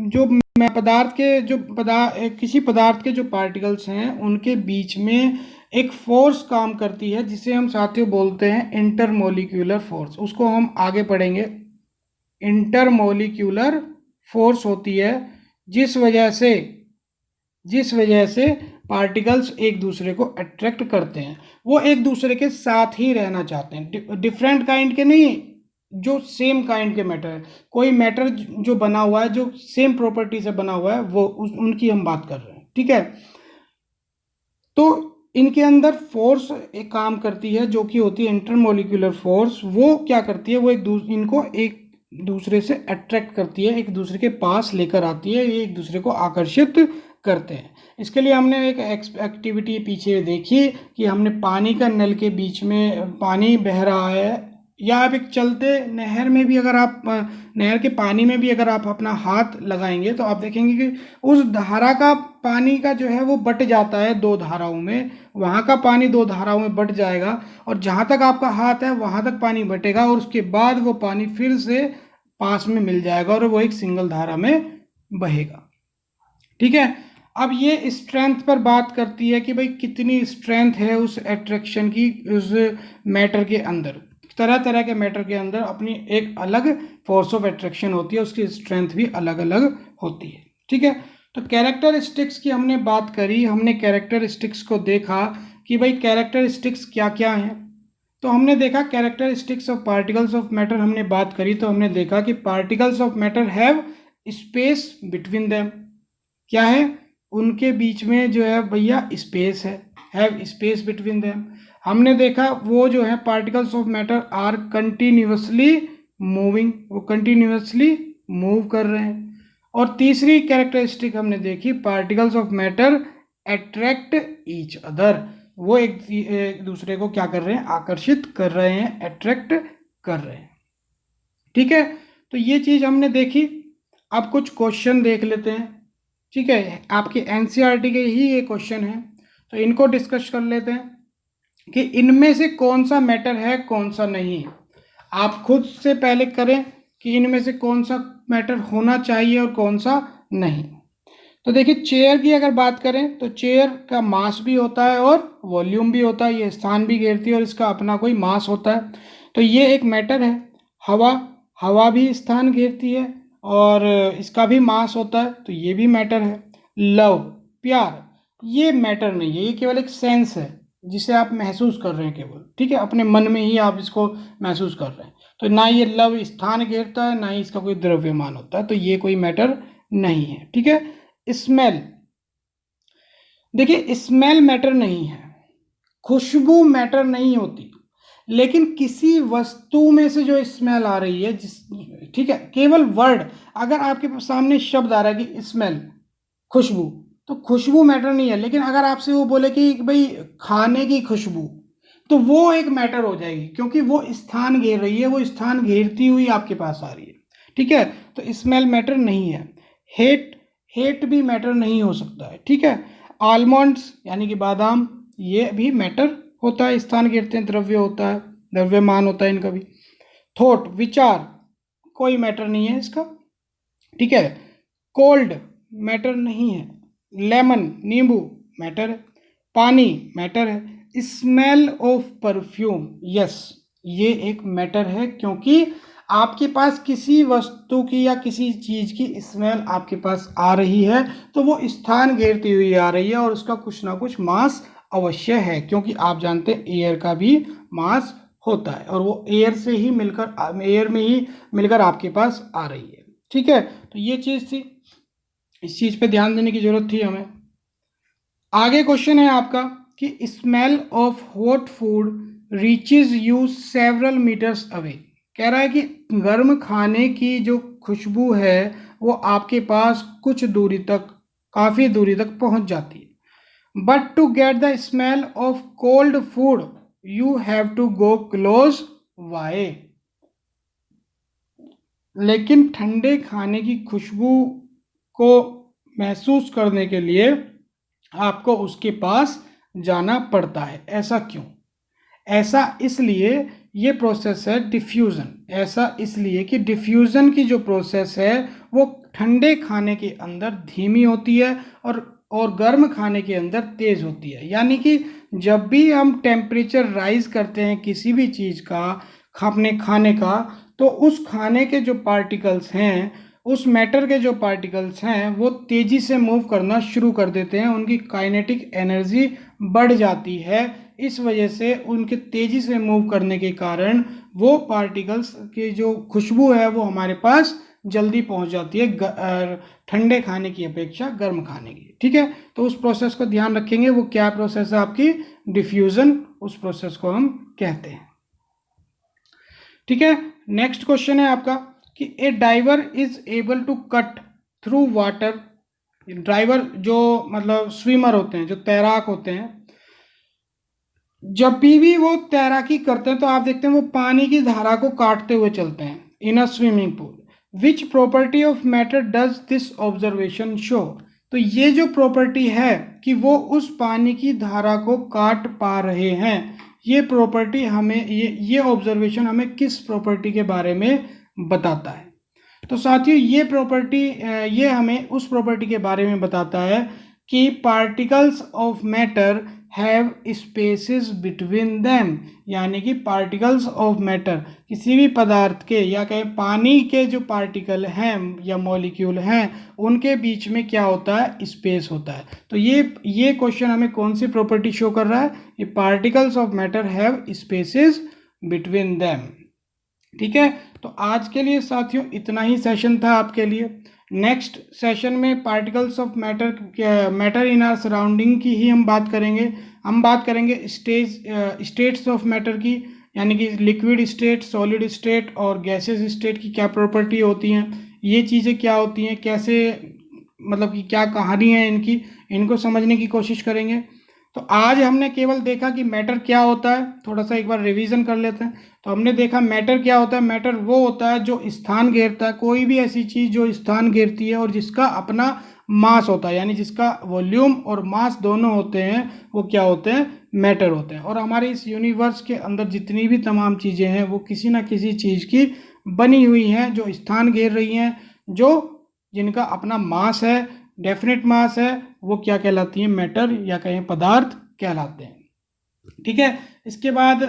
जो पदार्थ के जो किसी पदार्थ के जो पार्टिकल्स हैं उनके बीच में एक फोर्स काम करती है, जिसे हम साथियों बोलते हैं इंटरमोलिक्यूलर फोर्स। उसको हम आगे पढ़ेंगे। इंटरमोलिक्यूलर फोर्स होती है जिस वजह से पार्टिकल्स एक दूसरे को अट्रैक्ट करते हैं, वो एक दूसरे के साथ ही रहना चाहते हैं, डिफरेंट काइंड के नहीं, जो सेम काइंड के मैटर है। कोई मैटर जो बना हुआ है, जो सेम प्रॉपर्टी से बना हुआ है, वो उनकी हम बात कर रहे हैं। ठीक है, तो इनके अंदर फोर्स एक काम करती है जो कि होती है इंटरमोलिक्यूलर फोर्स। वो क्या करती है, वो इनको एक दूसरे से अट्रैक्ट करती है, एक दूसरे के पास लेकर आती है, ये एक दूसरे को आकर्षित करते हैं। इसके लिए हमने एक एक्टिविटी पीछे देखी कि हमने पानी का नल के बीच में पानी बह रहा है, या आप एक चलते नहर में भी अगर आप नहर के पानी में भी अगर आप अपना हाथ लगाएंगे तो आप देखेंगे कि उस धारा का पानी का जो है वो बट जाता है दो धाराओं में, वहाँ का पानी दो धाराओं में बट जाएगा, और जहाँ तक आपका हाथ है वहाँ तक पानी बटेगा, और उसके बाद वो पानी फिर से पास में मिल जाएगा और वो एक सिंगल धारा में बहेगा। ठीक है, अब ये स्ट्रेंथ पर बात करती है कि भाई कितनी स्ट्रेंथ है उस अट्रैक्शन की, उस मैटर के अंदर। तरह तरह के मैटर के अंदर अपनी एक अलग फोर्स ऑफ अट्रैक्शन होती है, उसकी स्ट्रेंथ भी अलग अलग होती है। ठीक है, तो कैरेक्टरिस्टिक्स की हमने बात करी, हमने कैरेक्टरिस्टिक्स को देखा कि भाई कैरेक्टरिस्टिक्स क्या क्या हैं। तो हमने देखा characteristics of particles of matter, हमने बात करी तो हमने देखा कि particles of matter have space between them, क्या है, उनके बीच में जो है भैया स्पेस है, हैव स्पेस बिटवीन देम। हमने देखा वो जो है particles of matter are continuously moving, वो कंटिन्यूसली मूव कर रहे हैं। और तीसरी कैरेक्टरिस्टिक हमने देखी, particles of matter attract each other, वो एक दूसरे को क्या कर रहे हैं, आकर्षित कर रहे हैं, अट्रैक्ट कर रहे हैं। ठीक है, तो ये चीज़ हमने देखी। अब कुछ क्वेश्चन देख लेते हैं। ठीक है, आपके एनसीईआरटी के ही ये क्वेश्चन है, तो इनको डिस्कस कर लेते हैं कि इनमें से कौन सा मैटर है कौन सा नहीं। आप खुद से पहले करें कि इनमें से कौन सा मैटर होना चाहिए और कौन सा नहीं। तो देखिए, चेयर की अगर बात करें तो चेयर का मास भी होता है और वॉल्यूम भी होता है, ये स्थान भी घेरती है और इसका अपना कोई मास होता है। तो ये एक मैटर है। हवा, हवा भी स्थान घेरती है और इसका भी मास होता है, तो ये भी मैटर है। लव, प्यार, ये मैटर नहीं है, ये केवल एक सेंस है जिसे आप महसूस कर रहे हैं केवल, ठीक है, अपने मन में ही आप इसको महसूस कर रहे हैं। तो ना ये लव स्थान घेरता है, ना ही इसका कोई द्रव्यमान होता है, तो ये कोई मैटर नहीं है, ठीक है। स्मेल, देखिए स्मेल मैटर नहीं है, खुशबू मैटर नहीं होती, लेकिन किसी वस्तु में से जो स्मेल आ रही है जिस, ठीक है, केवल वर्ड, अगर आपके सामने शब्द आ रहा है कि स्मेल, खुशबू, तो खुशबू मैटर नहीं है। लेकिन अगर आपसे वो बोले कि भाई खाने की खुशबू, तो वो एक मैटर हो जाएगी, क्योंकि वो स्थान घेर रही है, वो स्थान घेरती हुई आपके पास आ रही है, ठीक है। तो स्मेल मैटर नहीं है। हेट, हेट भी मैटर नहीं हो सकता है, ठीक है। आलमंड्स यानी कि बादाम, ये भी मैटर होता है, स्थान घेरते हैं, द्रव्य होता है, द्रव्यमान होता है इनका भी। थॉट, विचार, कोई मैटर नहीं है इसका, ठीक है। कोल्ड मैटर नहीं है। लेमन, नींबू, मैटर है। पानी मैटर है। स्मेल ऑफ परफ्यूम, यस, ये एक मैटर है, क्योंकि आपके पास किसी वस्तु की या किसी चीज की स्मेल आपके पास आ रही है, तो वो स्थान घेरती हुई आ रही है और उसका कुछ ना कुछ मास अवश्य है, क्योंकि आप जानते हैं एयर का भी मास होता है और वो एयर से ही मिलकर, एयर में ही मिलकर आपके पास आ रही है, ठीक है। तो ये चीज़ थी, इस चीज़ पे ध्यान देने की जरूरत थी हमें। आगे क्वेश्चन है आपका कि smell of hot food reaches you several metres away. कह रहा है कि गर्म खाने की जो खुशबू है वो आपके पास कुछ दूरी तक, काफ़ी दूरी तक पहुंच जाती है। But to get the smell of cold food you have to go close, why. लेकिन ठंडे खाने की खुशबू को महसूस करने के लिए आपको उसके पास जाना पड़ता है। ऐसा क्यों? ऐसा इसलिए, ये प्रोसेस है डिफ्यूज़न। ऐसा इसलिए कि डिफ्यूज़न की जो प्रोसेस है वो ठंडे खाने के अंदर धीमी होती है और गर्म खाने के अंदर तेज़ होती है। यानी कि जब भी हम टेम्परेचर राइज करते हैं किसी भी चीज़ का, अपने खाने का, तो उस खाने के जो पार्टिकल्स हैं, उस मैटर के जो पार्टिकल्स हैं, वो तेज़ी से मूव करना शुरू कर देते हैं, उनकी काइनेटिक एनर्जी बढ़ जाती है। इस वजह से उनके तेज़ी से मूव करने के कारण वो पार्टिकल्स की जो खुशबू है वो हमारे पास जल्दी पहुंच जाती है ठंडे खाने की अपेक्षा गर्म खाने की, ठीक है। तो उस प्रोसेस को ध्यान रखेंगे, वो क्या प्रोसेस है आपकी, डिफ्यूज़न, उस प्रोसेस को हम कहते हैं, ठीक है। नेक्स्ट क्वेश्चन है आपका कि a diver is able to cut through water. Driver जो मतलब स्विमर होते हैं, जो तैराक होते हैं, जब भी वो तैराकी करते हैं तो आप देखते हैं वो पानी की धारा को काटते हुए चलते हैं in a swimming pool. Which property of matter does this observation show. तो ये जो प्रॉपर्टी है कि वो उस पानी की धारा को काट पा रहे हैं, ये प्रॉपर्टी हमें, ये ऑब्जर्वेशन हमें किस प्रॉपर्टी के बारे में बताता है? तो साथियों, ये प्रॉपर्टी, ये हमें उस प्रॉपर्टी के बारे में बताता है कि particles of matter have spaces between them. यानी कि पार्टिकल्स ऑफ मैटर, किसी भी पदार्थ के या कहें पानी के जो पार्टिकल हैं या मॉलिक्यूल हैं, उनके बीच में क्या होता है, स्पेस होता है। तो ये क्वेश्चन हमें कौन सी प्रॉपर्टी शो कर रहा है? ये particles of matter have spaces between them, ठीक है। तो आज के लिए साथियों इतना ही सेशन था आपके लिए। नेक्स्ट सेशन में particles of matter in are surrounding की ही हम बात करेंगे। हम बात करेंगे स्टेट्स ऑफ मैटर की, यानी कि लिक्विड स्टेट, सॉलिड स्टेट और गैसेस स्टेट की क्या प्रॉपर्टी होती हैं, ये चीज़ें क्या होती हैं, कैसे, मतलब कि क्या कहानी है इनकी, इनको समझने की कोशिश करेंगे। तो आज हमने केवल देखा कि मैटर क्या होता है, थोड़ा सा एक बार रिवीजन कर लेते हैं। तो हमने देखा मैटर क्या होता है। मैटर वो होता है जो स्थान घेरता है, कोई भी ऐसी चीज़ जो स्थान घेरती है और जिसका अपना मास होता है, यानी जिसका वॉल्यूम और मास दोनों होते हैं, वो क्या होते हैं, मैटर होते हैं। और हमारे इस यूनिवर्स के अंदर जितनी भी तमाम चीज़ें हैं वो किसी ना किसी चीज़ की बनी हुई हैं, जो स्थान घेर रही हैं, जो जिनका अपना मास है, डेफिनेट मास है, वो क्या कहलाती हैं, मैटर या कहें पदार्थ कहलाते हैं। ठीक है। इसके बाद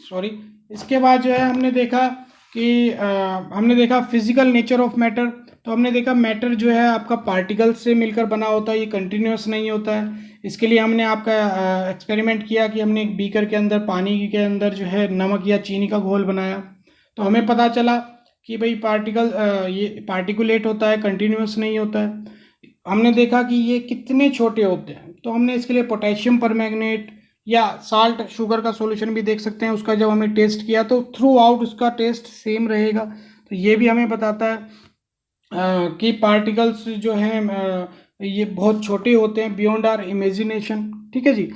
सॉरी इसके बाद जो है हमने देखा फिजिकल नेचर ऑफ मैटर। तो हमने देखा मैटर जो है आपका पार्टिकल से मिलकर बना होता है, ये कंटिन्यूस नहीं होता है। इसके लिए हमने आपका एक्सपेरिमेंट किया कि हमने एक बीकर के अंदर, पानी के अंदर जो है नमक या चीनी का घोल बनाया, तो हमें पता चला कि भाई ये पार्टिकुलेट होता है, कंटिन्यूस नहीं होता है। हमने देखा कि ये कितने छोटे होते हैं, तो हमने इसके लिए पोटेशियम परमैंगनेट या साल्ट, शुगर का सॉल्यूशन भी देख सकते हैं, उसका जब हमने टेस्ट किया तो थ्रू आउट उसका टेस्ट सेम रहेगा। तो ये भी हमें बताता है कि पार्टिकल्स जो हैं ये बहुत छोटे होते हैं, बियॉन्ड आवर इमेजिनेशन। ठीक है जी।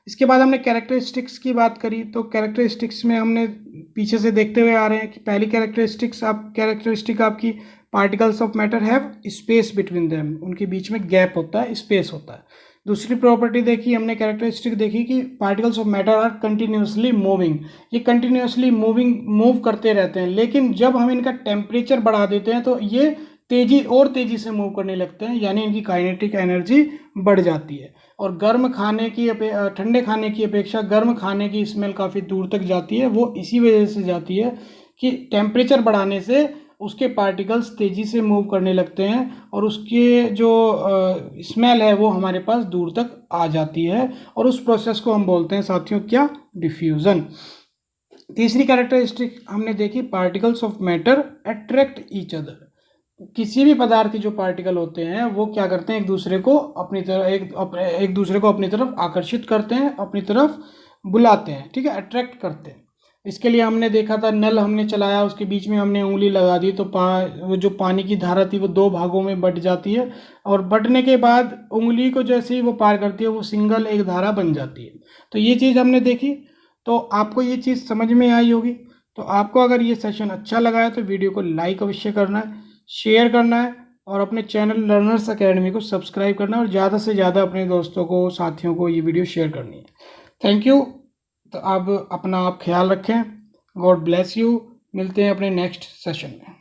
इसके बाद हमने कैरेक्टरिस्टिक्स की बात करी, तो कैरेक्टरिस्टिक्स में हमने पीछे से देखते हुए आ रहे हैं कि पहली कैरेक्टरिस्टिक आपकी particles of matter have space between them, उनके बीच में गैप होता है, स्पेस होता है। दूसरी प्रॉपर्टी देखी हमने, कैरेक्टरिस्टिक देखी कि particles of matter are continuously moving, ये कंटिन्यूसली मूव करते रहते हैं, लेकिन जब हम इनका टेम्परेचर बढ़ा देते हैं तो ये तेजी से मूव करने लगते हैं, यानी इनकी काइनेटिक एनर्जी बढ़ जाती है। और ठंडे खाने की अपेक्षा गर्म खाने की स्मेल काफ़ी दूर तक जाती है। वो इसी वजह से जाती है कि टेम्परेचर बढ़ाने से उसके पार्टिकल्स तेज़ी से मूव करने लगते हैं और उसके जो स्मेल है वो हमारे पास दूर तक आ जाती है, और उस प्रोसेस को हम बोलते हैं साथियों क्या, डिफ्यूज़न। तीसरी कैरेक्टरिस्टिक हमने देखी, particles of matter attract each other. किसी भी पदार्थ के जो पार्टिकल होते हैं वो क्या करते हैं, एक दूसरे को अपनी तरफ आकर्षित करते हैं, अपनी तरफ बुलाते हैं। ठीक है, अट्रैक्ट करते हैं। इसके लिए हमने देखा था, नल हमने चलाया, उसके बीच में हमने उंगली लगा दी तो वो जो पानी की धारा थी वो दो भागों में बट जाती है, और बटने के बाद उंगली को जैसे ही वो पार करती है वो सिंगल एक धारा बन जाती है। तो ये चीज़ हमने देखी, तो आपको ये चीज़ समझ में आई होगी। तो आपको अगर ये सेशन अच्छा लगा है तो वीडियो को लाइक अवश्य करना है, शेयर करना है, और अपने चैनल लर्नर्स अकेडमी को सब्सक्राइब करना है, और ज़्यादा से ज़्यादा अपने दोस्तों को, साथियों को ये वीडियो शेयर करनी है। Thank you. तो अब अपना आप ख्याल रखें। God bless you. मिलते हैं अपने नेक्स्ट सेशन में।